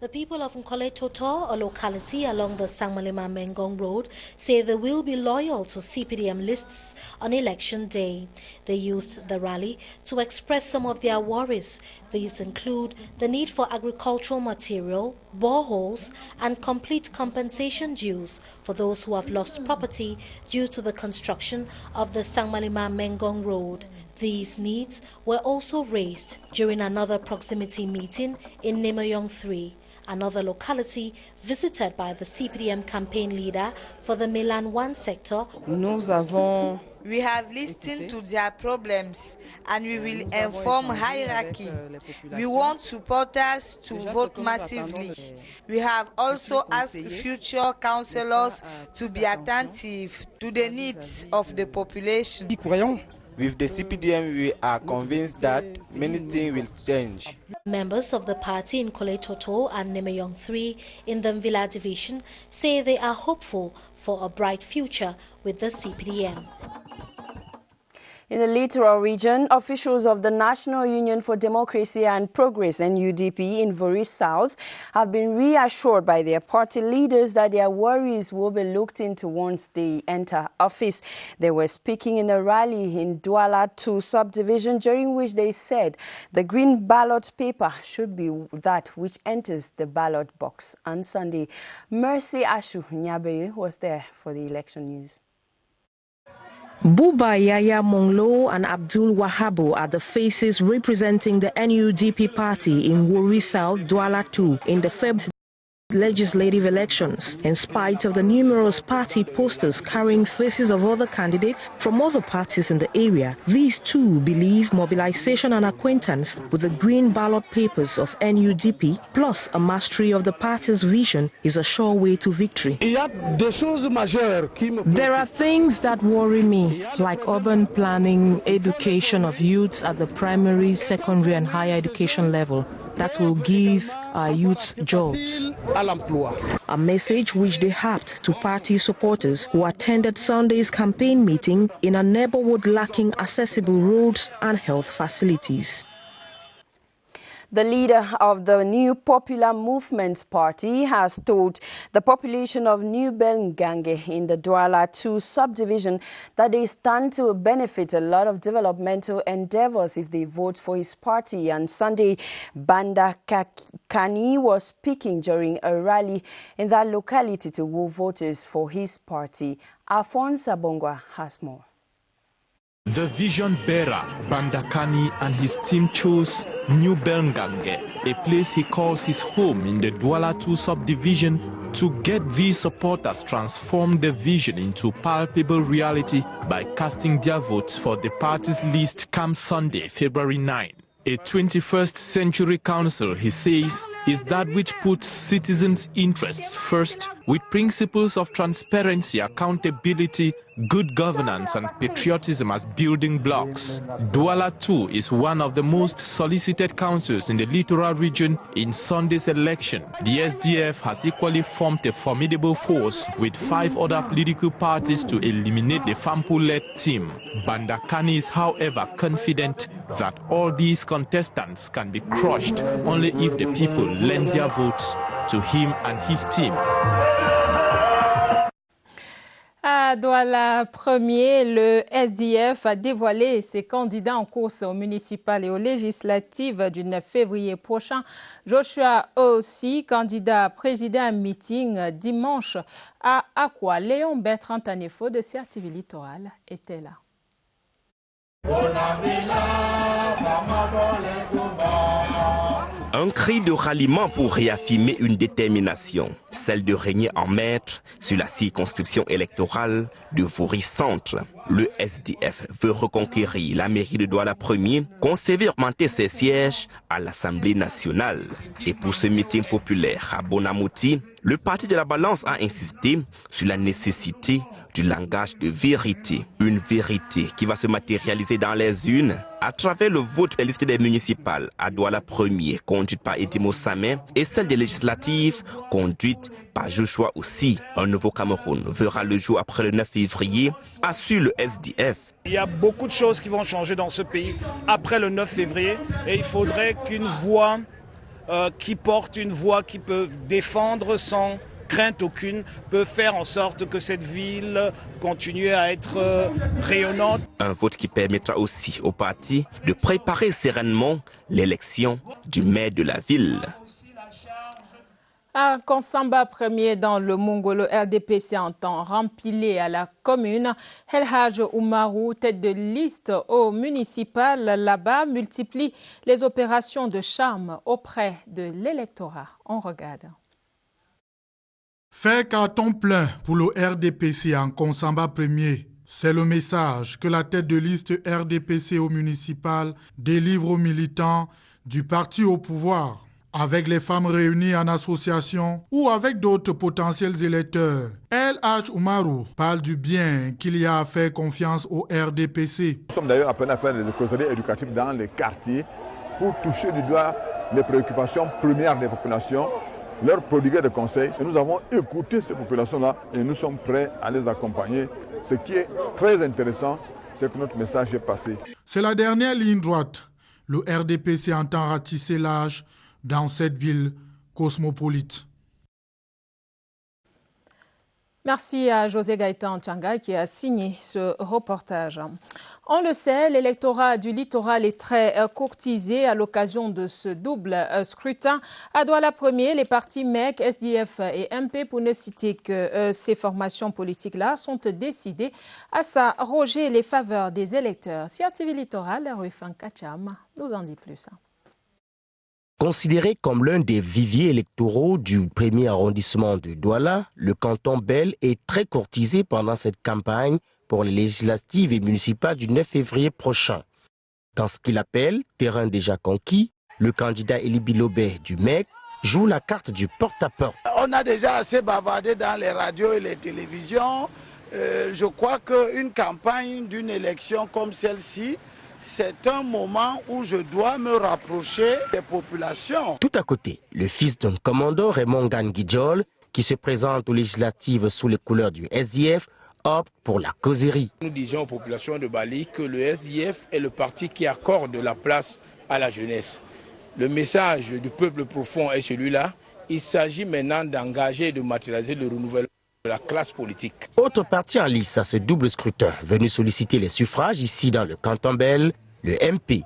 The people of Nkoletoto, a locality along the Samalima Mengong Road, say they will be loyal to CPDM lists on election day. They used the rally to express some of their worries. These include the need for agricultural material, boreholes, and complete compensation dues for those who have lost property due to the construction of the Samalima Mengong Road. These needs were also raised during another proximity meeting in Nemoyong 3, another locality visited by the CPDM campaign leader for the Milan 1 sector. We have listened to their problems and we will inform hierarchy. We want supporters to vote massively. We have also asked future councillors to be attentive to the needs of the population. With the CPDM, we are convinced that many things will change. Members of the party in Koletoto and Nemoyong 3 in the Mvila division say they are hopeful for a bright future with the CPDM. In the littoral region, officials of the National Union for Democracy and Progress (NUDP) in Vori South have been reassured by their party leaders that their worries will be looked into once they enter office. They were speaking in a rally in Douala 2 subdivision, during which they said the green ballot paper should be that which enters the ballot box on Sunday. Mercy Ashu Nyabeye was there for the election news. Buba Yaya Monglo and Abdul Wahabo are the faces representing the NUDP party in Wori South, Douala 2 in the February legislative elections. In spite of the numerous party posters carrying faces of other candidates from other parties in the area, these two believe mobilization and acquaintance with the green ballot papers of NUDP plus a mastery of the party's vision is a sure way to victory. There are things that worry me, like urban planning, education of youths at the primary, secondary and higher education level, that will give our youths jobs. A message which they harped to party supporters who attended Sunday's campaign meeting in a neighborhood lacking accessible roads and health facilities. The leader of the New Popular Movement Party has told the population of New Belngange in the Douala 2 subdivision that they stand to benefit a lot of developmental endeavors if they vote for his party. On Sunday, Banda Kani was speaking during a rally in that locality to woo voters for his party. Alphonse Abongwa has more. The vision bearer, Bandakani, and his team chose New Belngange, a place he calls his home in the Douala 2 subdivision, to get these supporters transform the vision into palpable reality by casting their votes for the party's list come Sunday, February 9. A 21st century council, he says, is that which puts citizens' interests first with principles of transparency, accountability, good governance and patriotism as building blocks. Douala 2 is one of the most solicited councils in the littoral region in Sunday's election. The SDF has equally formed a formidable force with 5 other political parties to eliminate the Fampo-led team. Bandakani is, however, confident that all these contestants can be crushed only if the people lend their votes to him and his team. À Douala 1er, le SDF a dévoilé ses candidats en course aux municipales et aux législatives du 9 février prochain. Joshua aussi, candidat, a présidé un meeting dimanche à Akwa. Léon Bertrand Tanefo de CRTV Littoral était là. Un cri de ralliement pour réaffirmer une détermination, celle de régner en maître sur la circonscription électorale de Vori Centre. Le SDF veut reconquérir la mairie de Douala 1er, conserver et augmenter ses sièges à l'Assemblée nationale. Et pour ce meeting populaire à Bonamouti, le parti de la balance a insisté sur la nécessité du langage de vérité. Une vérité qui va se matérialiser dans les urnes à travers le vote des listes des municipales à Douala 1er, conduite par Edimo Samé, et celle des législatives, conduite par Joshua aussi. Un nouveau Cameroun verra le jour après le 9 février, assure le SDF. Il y a beaucoup de choses qui vont changer dans ce pays après le 9 février et il faudrait qu'une voix qui porte une voix qui peut défendre sans crainte aucune, peut faire en sorte que cette ville continue à être rayonnante. Un vote qui permettra aussi au parti de préparer sereinement l'élection du maire de la ville. À Konsamba 1er dans le Mongo, le RDPC entend rempiler à la commune. El Haj Oumarou, tête de liste au municipal, là-bas, multiplie les opérations de charme auprès de l'électorat. On regarde. Faire carton plein pour le RDPC en Konsamba 1er. C'est le message que la tête de liste RDPC au municipal délivre aux militants du parti au pouvoir. Avec les femmes réunies en association ou avec d'autres potentiels électeurs. El Haj Oumarou parle du bien qu'il y a à faire confiance au RDPC. Nous sommes d'ailleurs appelés à faire des causeries éducatives dans les quartiers pour toucher du doigt les préoccupations premières des populations, leur prodiguer des conseils. Et nous avons écouté ces populations-là et nous sommes prêts à les accompagner. Ce qui est très intéressant, c'est que notre message est passé. C'est la dernière ligne droite. Le RDPC entend ratisser l'âge dans cette ville cosmopolite. Merci à José Gaëtan Tchanga qui a signé ce reportage. On le sait, l'électorat du littoral est très courtisé à l'occasion de ce double scrutin. À Douala 1er, les partis MEC, SDF et MP, pour ne citer que ces formations politiques-là, sont décidées à s'arroger les faveurs des électeurs. CRTV Littoral, Ruifan Kacham nous en dit plus. Considéré comme l'un des viviers électoraux du premier arrondissement de Douala, le canton Bel est très courtisé pendant cette campagne pour les législatives et municipales du 9 février prochain. Dans ce qu'il appelle terrain déjà conquis, le candidat Eli Bilobé du MEC joue la carte du porte-à-porte. On a déjà assez bavardé dans les radios et les télévisions. Je crois qu'une campagne d'une élection comme celle-ci, c'est un moment où je dois me rapprocher des populations. Tout à côté, le fils d'un commando, Raymond Ganguidjol, qui se présente aux législatives sous les couleurs du SDF, opte pour la causerie. Nous disons aux populations de Bali que le SDF est le parti qui accorde la place à la jeunesse. Le message du peuple profond est celui-là. Il s'agit maintenant d'engager et de matérialiser le renouvellement de la classe politique. Autre parti en lice à ce double scrutin, venu solliciter les suffrages ici dans le canton Bel, le MP.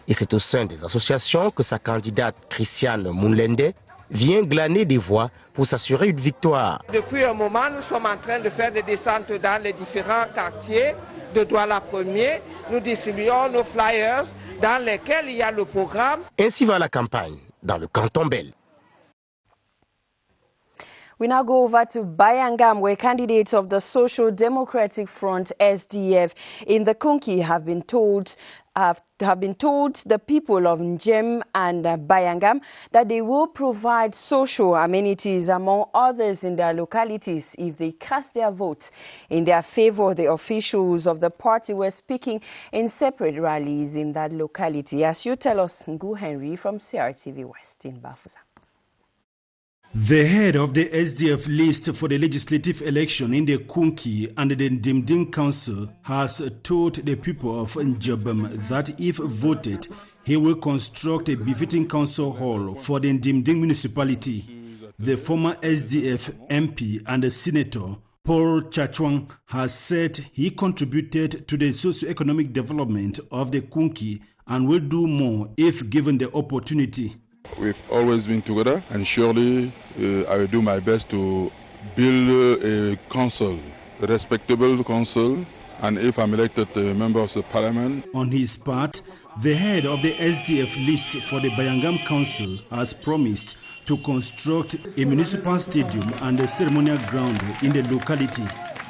Et c'est au sein des associations que sa candidate Christiane Mounlende vient glaner des voix pour s'assurer une victoire. Depuis un moment, nous sommes en train de faire des descentes dans les différents quartiers de Douala 1er. Nous distribuons nos flyers dans lesquels il y a le programme. Ainsi va la campagne dans le canton Bel. We now go over to Bayangam, where candidates of the Social Democratic Front, SDF, in the Kunki have been told the people of Njem and Bayangam that they will provide social amenities, among others, in their localities if they cast their vote in their favor. The officials of the party were speaking in separate rallies in that locality. As you tell us, Ngu Henry from CRTV West in Bafusa. The head of the SDF list for the legislative election in the Kunki and the Ndimding Council has told the people of Njabam that if voted, he will construct a befitting council hall for the Ndimding municipality. The former SDF MP and Senator Paul Chachwang has said he contributed to the socio-economic development of the Kunki and will do more if given the opportunity. We've always been together, and surely I will do my best to build a council, a respectable council, and if I'm elected a member of the parliament. On his part, The head of the SDF list for the Bayangam Council has promised to construct a municipal stadium and a ceremonial ground in the locality.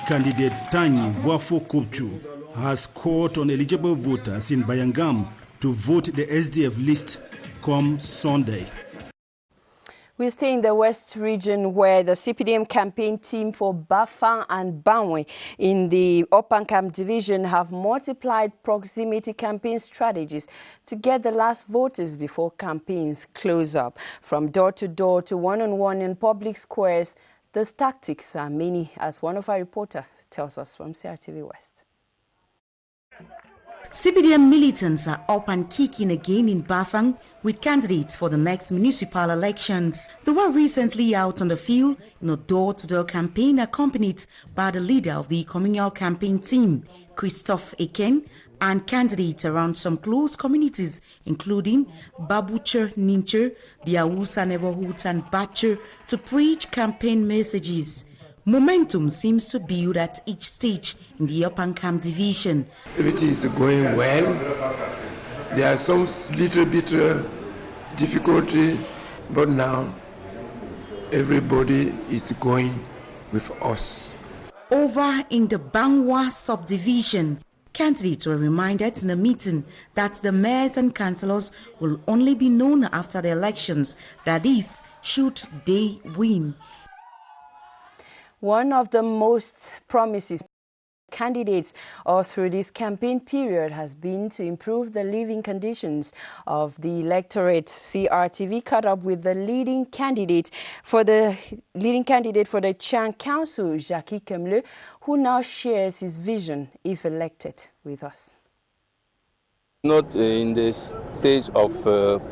Candidate Tani Wafo Kopchu has called on eligible voters in Bayangam to vote the SDF list come Sunday. We stay in the West region where the CPDM campaign team for Bafang and Banwe in the Opankam division have multiplied proximity campaign strategies to get the last voters before campaigns close up. From door to door to one-on-one in public squares, these tactics are many, as one of our reporters tells us from CRTV West. CPDM militants are up and kicking again in Bafang with candidates for the next municipal elections. They were recently out on the field in a door-to-door campaign accompanied by the leader of the communal campaign team, Christophe Eken, and candidates around some close communities, including Babucher, Nincher, the Awusa neighborhoods, and Batcher, to preach campaign messages. Momentum seems to build at each stage in the Opankam division. Everything is going well. There are some little bit difficulty, but now everybody is going with us. Over in the Bangwa subdivision, candidates were reminded in a meeting that the mayors and councillors will only be known after the elections, that is, should they win. One of the most promising candidates all through this campaign period has been to improve the living conditions of the electorate. CRTV caught up with the leading candidate for the Chang Council, Jackie Kemle, who now shares his vision if elected with us. Not in the stage of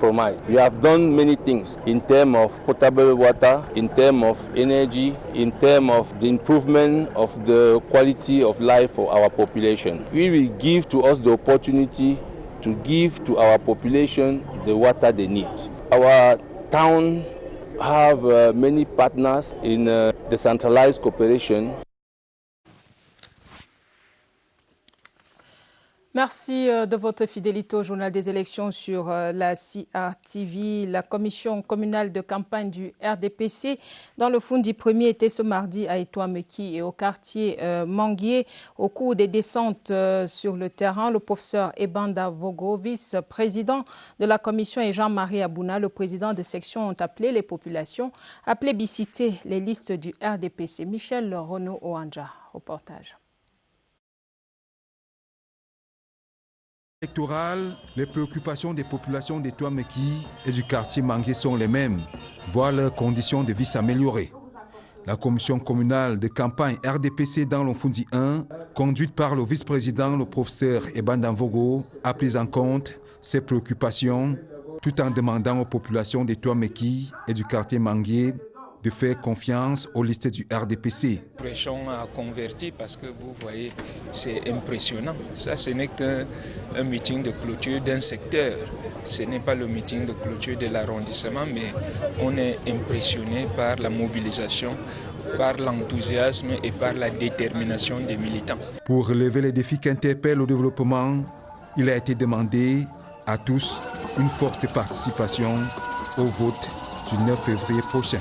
promise. We have done many things in terms of potable water, in terms of energy, in terms of the improvement of the quality of life for our population. We will give to us the opportunity to give to our population the water they need. Our town have many partners in decentralized cooperation. Merci de votre fidélité au Journal des élections sur la CRTV. La commission communale de campagne du RDPC dans le Fundi 1er était ce mardi à Etoameki et au quartier Manguier. Au cours des descentes sur le terrain, le professeur Ebanda Vogo, vice-président de la commission, et Jean-Marie Abouna, le président de section, ont appelé les populations à plébisciter les listes du RDPC. Michel Renaud Oanja, reportage. Électoral, les préoccupations des populations de Etoameki et du quartier Manguier sont les mêmes, voir leurs conditions de vie s'améliorer. La commission communale de campagne RDPC dans l'Onfundi 1, conduite par le vice-président, le professeur Ebanda Vogo, a pris en compte ces préoccupations tout en demandant aux populations de Etoameki et du quartier Manguier de faire confiance aux listes du RDPC. L'impression a converti parce que vous voyez, c'est impressionnant. Ça, ce n'est qu'un meeting de clôture d'un secteur. Ce n'est pas le meeting de clôture de l'arrondissement, mais on est impressionné par la mobilisation, par l'enthousiasme et par la détermination des militants. Pour relever les défis qui interpellent au développement, il a été demandé à tous une forte participation au vote du 9 février prochain.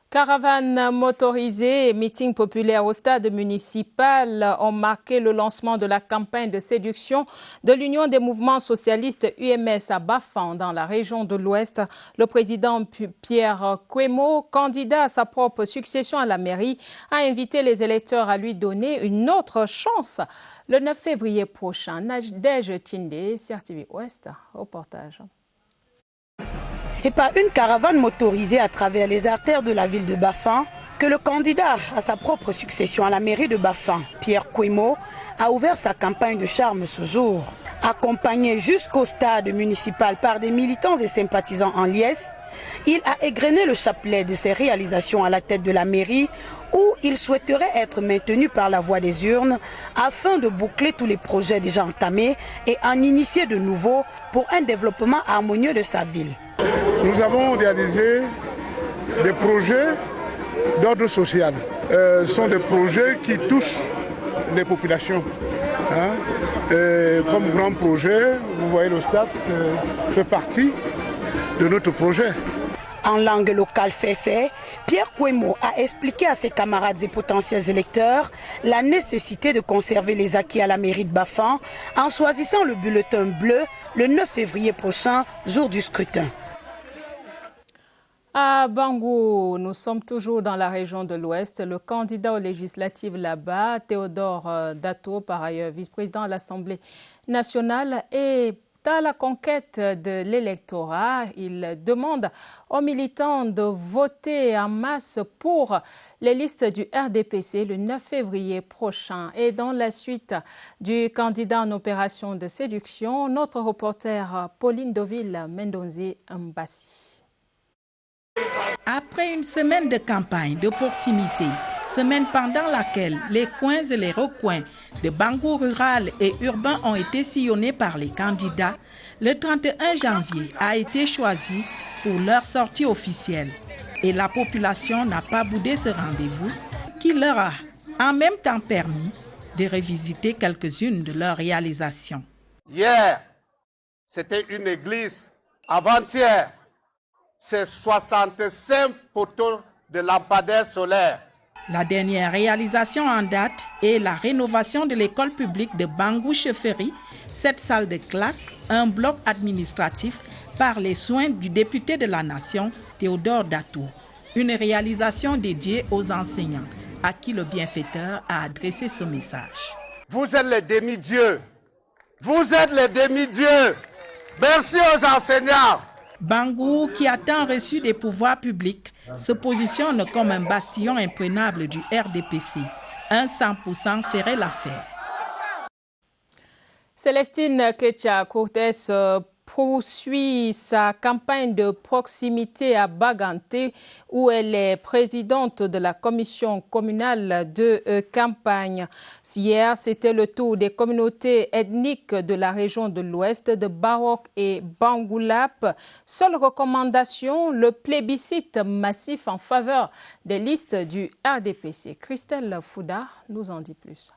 Caravanes motorisées et meetings populaires au stade municipal ont marqué le lancement de la campagne de séduction de l'Union des mouvements socialistes UMS à Bafang dans la région de l'Ouest. Le président Pierre Kwemo, candidat à sa propre succession à la mairie, a invité les électeurs à lui donner une autre chance le 9 février prochain. Nadège Tindé, CRTV Ouest, reportage. C'est pas une caravane motorisée à travers les artères de la ville de Bafang que le candidat à sa propre succession à la mairie de Bafang, Pierre Kwemo, a ouvert sa campagne de charme ce jour. Accompagné jusqu'au stade municipal par des militants et sympathisants en liesse, il a égrené le chapelet de ses réalisations à la tête de la mairie où il souhaiterait être maintenu par la voie des urnes afin de boucler tous les projets déjà entamés et en initier de nouveaux pour un développement harmonieux de sa ville. Nous avons réalisé des projets d'ordre social. Ce sont des projets qui touchent les populations. Hein. Comme grand projet, vous voyez le stade fait partie de notre projet. En langue locale féfé, Pierre Kwemo a expliqué à ses camarades et potentiels électeurs la nécessité de conserver les acquis à la mairie de Bafang en choisissant le bulletin bleu le 9 février prochain, jour du scrutin. À Bangou, nous sommes toujours dans la région de l'Ouest. Le candidat aux législatives là-bas, Théodore Dato, par ailleurs vice-président à l'Assemblée nationale, est à la conquête de l'électorat. Il demande aux militants de voter en masse pour les listes du RDPC le 9 février prochain. Et dans la suite du candidat en opération de séduction, notre reporter Pauline Deauville-Mendonzé-Mbassi. Après une semaine de campagne de proximité, semaine pendant laquelle les coins et les recoins de Bangou rural et urbain ont été sillonnés par les candidats, le 31 janvier a été choisi pour leur sortie officielle. Et la population n'a pas boudé ce rendez-vous qui leur a en même temps permis de revisiter quelques-unes de leurs réalisations. Hier, c'était une église. Avant-hier, c'est 65 poteaux de lampadaires solaires. La dernière réalisation en date est la rénovation de l'école publique de Bangou-Chefferie, 7 salles de classe, un bloc administratif par les soins du député de la Nation, Théodore Dato. Une réalisation dédiée aux enseignants, à qui le bienfaiteur a adressé ce message. Vous êtes les demi-dieux. Vous êtes les demi-dieux. Merci aux enseignants. Bangou, qui a tant reçu des pouvoirs publics, se positionne comme un bastion imprenable du RDPC. Un 100% ferait l'affaire. Célestine Ketcha-Cortez poursuit sa campagne de proximité à Baganté, où elle est présidente de la commission communale de campagne. Hier, c'était le tour des communautés ethniques de la région de l'Ouest, de Barok et Bangoulap. Seule recommandation, le plébiscite massif en faveur des listes du RDPC. Christelle Fouda nous en dit plus.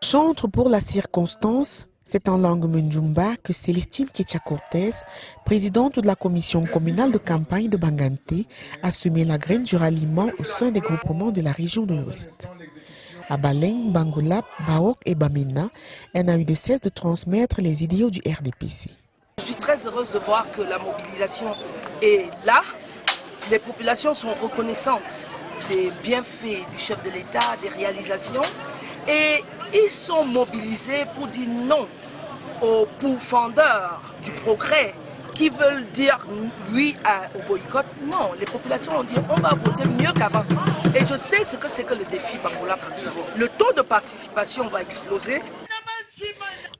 Chantre pour la circonstance, c'est en langue Mundjumba que Célestine Ketcha-Cortez, présidente de la commission communale de campagne de Banganté, a semé la graine du ralliement au sein des groupements de la région de l'Ouest. À Baleng, Bangoulap, Baok et Bamena, elle n'a eu de cesse de transmettre les idéaux du RDPC. Je suis très heureuse de voir que la mobilisation est là. Les populations sont reconnaissantes des bienfaits du chef de l'État, des réalisations, et ils sont mobilisés pour dire non aux pourfendeurs du progrès qui veulent dire oui au boycott. Non, les populations ont dit on va voter mieux qu'avant. Et je sais ce que c'est que le défi Bangoulap. Le taux de participation va exploser.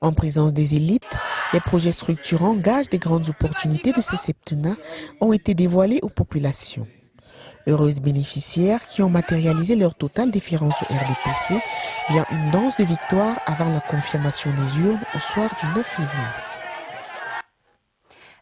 En présence des élites, les projets structurants gagent des grandes opportunités de ce septennat ont été dévoilés aux populations. Heureuses bénéficiaires qui ont matérialisé leur totale déférence au RDPC via une danse de victoire avant la confirmation des urnes au soir du 9 février.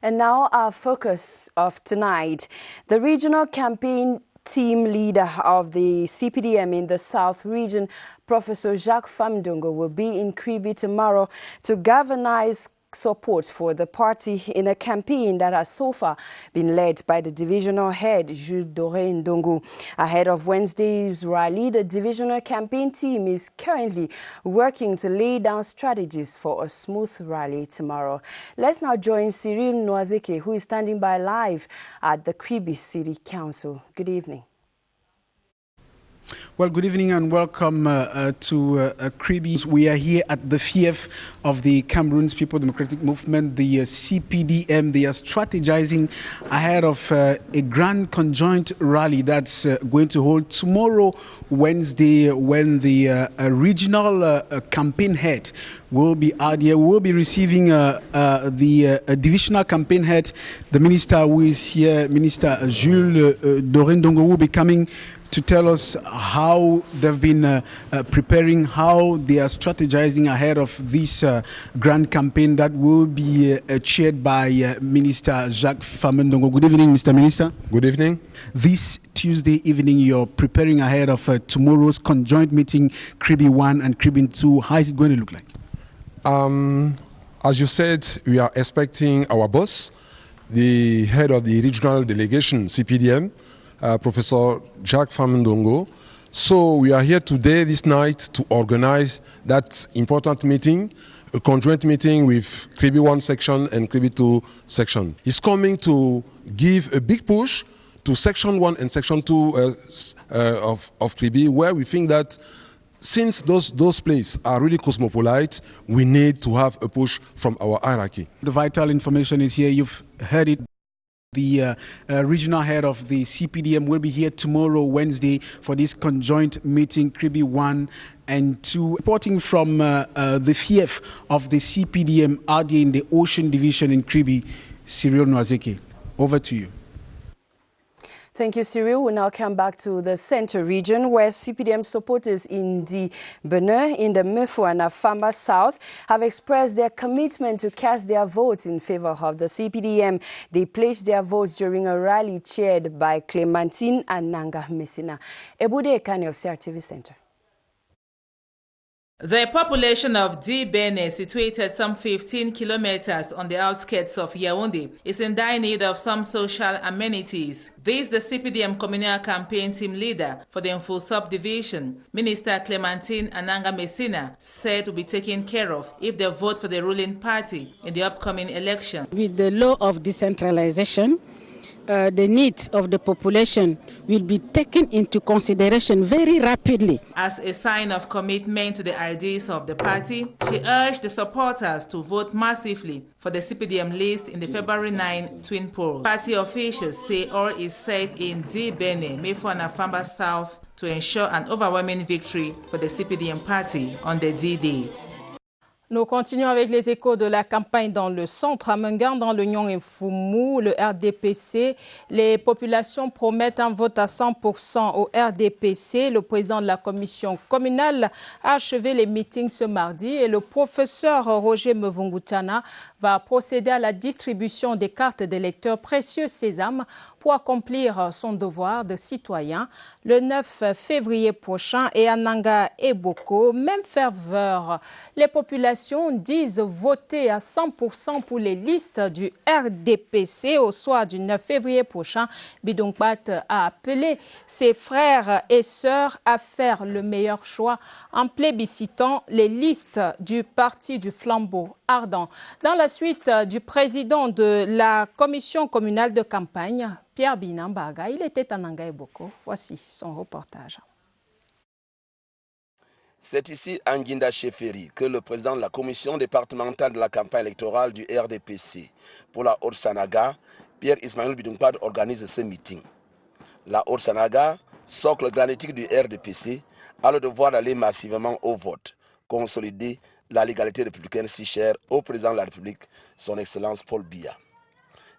And now our focus of tonight, the regional campaign team leader of the CPDM in the South region, Professor Jacques Famdongo, will be in Kribi tomorrow to galvanize support for the party in a campaign that has so far been led by the divisional head, Jules Doré Ndongo. Ahead of Wednesday's rally, the divisional campaign team is currently working to lay down strategies for a smooth rally tomorrow. Let's now join Cyril Noazeke, who is standing by live at the Kribi City Council. Good evening. Well, good evening and welcome to Kribi. We are here at the fief of the Cameroon's People Democratic Movement, the CPDM. They are strategizing ahead of a grand conjoint rally that's going to hold tomorrow, Wednesday, when the regional campaign head will be out here. We'll be receiving the divisional campaign head, the minister who is here, Minister Jules Doré Ndongo, will be coming to tell us how they've been preparing, how they are strategizing ahead of this grand campaign that will be chaired by Minister Jacques Famendongo. Good evening, Mr. Minister. Good evening. This Tuesday evening, you're preparing ahead of tomorrow's conjoint meeting, Kribi 1 and Kribi 2. How is it going to look like? As you said, we are expecting our boss, the head of the regional delegation, CPDM, Professor Jacques Famendongo. So we are here today, this night, to organize that important meeting, a conjoint meeting with Kribi 1 section and Kribi 2 section. He's coming to give a big push to section 1 and section 2 of Kribi, where we think that since those places are really cosmopolite, we need to have a push from our hierarchy. The vital information is here. You've heard it. The regional head of the CPDM will be here tomorrow, Wednesday, for this conjoint meeting, Kribi 1 and 2. Reporting from the fief of the CPDM out here in the Ocean Division in Kribi, Cyril Nwazeke. Over to you. Thank you, Cyril. We'll now come back to the Centre region, where CPDM supporters in the Benue, in the Mefu and Afamba South, have expressed their commitment to cast their votes in favor of the CPDM. They pledged their votes during a rally chaired by Clementine Ananga Messina. Ebude Ekane of CRTV Centre. The population of Di-Bene, situated some 15 kilometers on the outskirts of Yaoundé, is in dire need of some social amenities. This is the CPDM communal campaign team leader for the Mfu subdivision, Minister Clementine Ananga Messina, said will be taken care of if they vote for the ruling party in the upcoming election. With the law of decentralization, the needs of the population will be taken into consideration very rapidly. As a sign of commitment to the ideas of the party, she urged the supporters to vote massively for the CPDM list in the February 9 twin poll. Party officials say all is set in Di-Bene, Mefu and Afamba South to ensure an overwhelming victory for the CPDM party on the D-Day. Nous continuons avec les échos de la campagne dans le centre. À Mengan, dans le Nyong et Foumou, le RDPC, les populations promettent un vote à 100% au RDPC. Le président de la commission communale a achevé les meetings ce mardi et le professeur Roger Mevungutana va procéder à la distribution des cartes d'électeurs précieux sésame pour accomplir son devoir de citoyen le 9 février prochain. Et à Nanga et Boko, même ferveur, les populations disent voter à 100% pour les listes du RDPC au soir du 9 février prochain. Bidongpat a appelé ses frères et sœurs à faire le meilleur choix en plébiscitant les listes du parti du flambeau ardent. Dans la suite du président de la commission communale de campagne, Pierre Binambaga, il était à Nanga et Boko. Voici son reportage. C'est ici à Nguinda Cheferi que le président de la commission départementale de la campagne électorale du RDPC pour la Haute-Sanaga, Pierre Ismaël Bidongpat, organise ce meeting. La Haute-Sanaga, socle granitique du RDPC, a le devoir d'aller massivement au vote, consolider la légalité républicaine si chère au président de la République, son Excellence Paul Biya.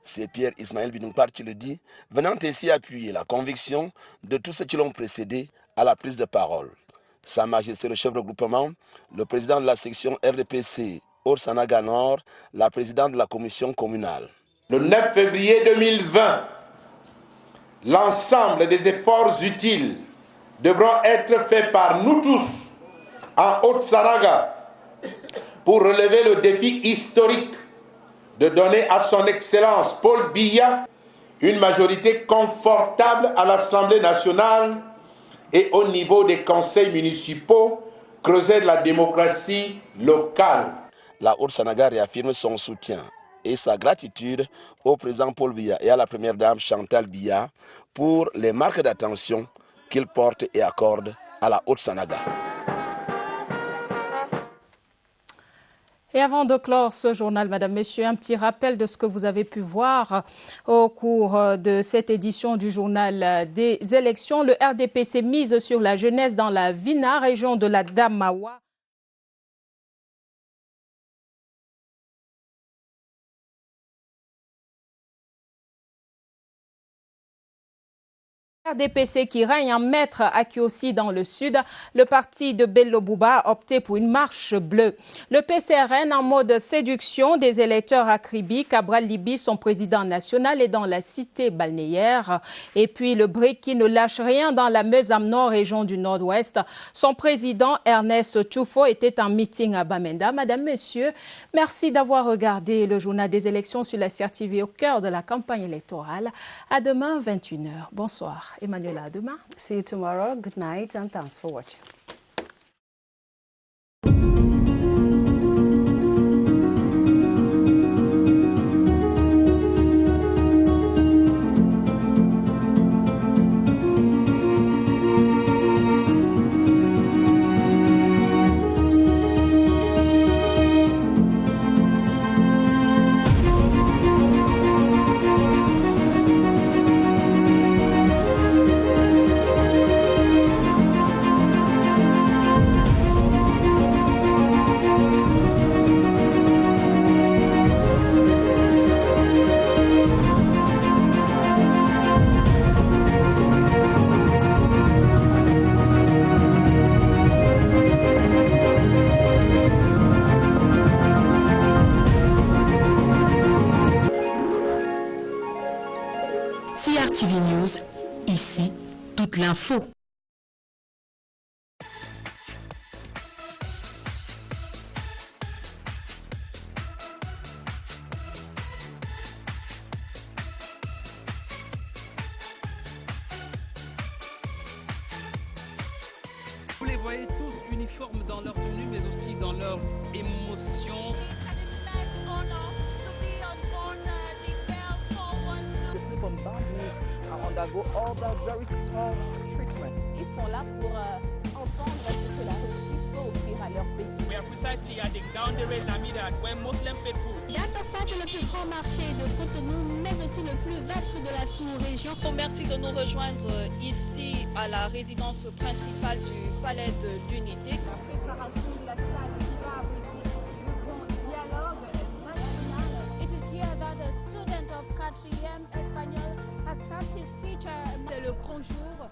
C'est Pierre Ismaël Bidongpat qui le dit, venant ainsi appuyer la conviction de tous ceux qui l'ont précédé à la prise de parole. Sa Majesté le chef de regroupement, le président de la section RDPC Haute-Sanaga Nord, la présidente de la commission communale. Le 9 février 2020, l'ensemble des efforts utiles devront être faits par nous tous en Haute-Sanaga pour relever le défi historique de donner à son Excellence Paul Biya une majorité confortable à l'Assemblée nationale et au niveau des conseils municipaux, creuser de la démocratie locale. La Haute-Sanaga réaffirme son soutien et sa gratitude au président Paul Biya et à la première dame Chantal Biya pour les marques d'attention qu'ils portent et accordent à la Haute-Sanaga. Et avant de clore ce journal, Madame, Messieurs, un petit rappel de ce que vous avez pu voir au cours de cette édition du journal des élections. Le RDPC mise sur la jeunesse dans la Vina, région de la Damawa. RDPC qui règne en maître à Kiossi dans le sud, le parti de Bello Bouba a opté pour une marche bleue. Le PCRN en mode séduction des électeurs à Kribi, Cabral Libi, son président national, est dans la cité balnéaire. Et puis le BRIC qui ne lâche rien dans la Meusam Nord, région du Nord-Ouest. Son président Ernest Tchoufo était en meeting à Bamenda. Madame, Monsieur, merci d'avoir regardé le journal des élections sur la CRTV au cœur de la campagne électorale. À demain, 21h. Bonsoir. Emmanuela, à demain. See you tomorrow. Good night and thanks for watching. CRTV News, ici, toute l'info. Vous les voyez tous uniformes dans leur tenue, mais aussi dans leur émotion. From bamboos undergo all the very tough treatment. Ils sont là pour entendre ce que la République peut offrir à leur pays. We are precisely at the Gaoundéré Lamida, where Muslim faithful. Yatapa, c'est le plus grand marché de Cotonou, mais aussi le plus vaste de la sous-région. Merci de nous rejoindre ici à la résidence principale du Palais de l'Unité. La préparation de la salle qui va abriter le grand dialogue national. It is here that a student of 4e espagnol has had his teacher. C'est le grand jour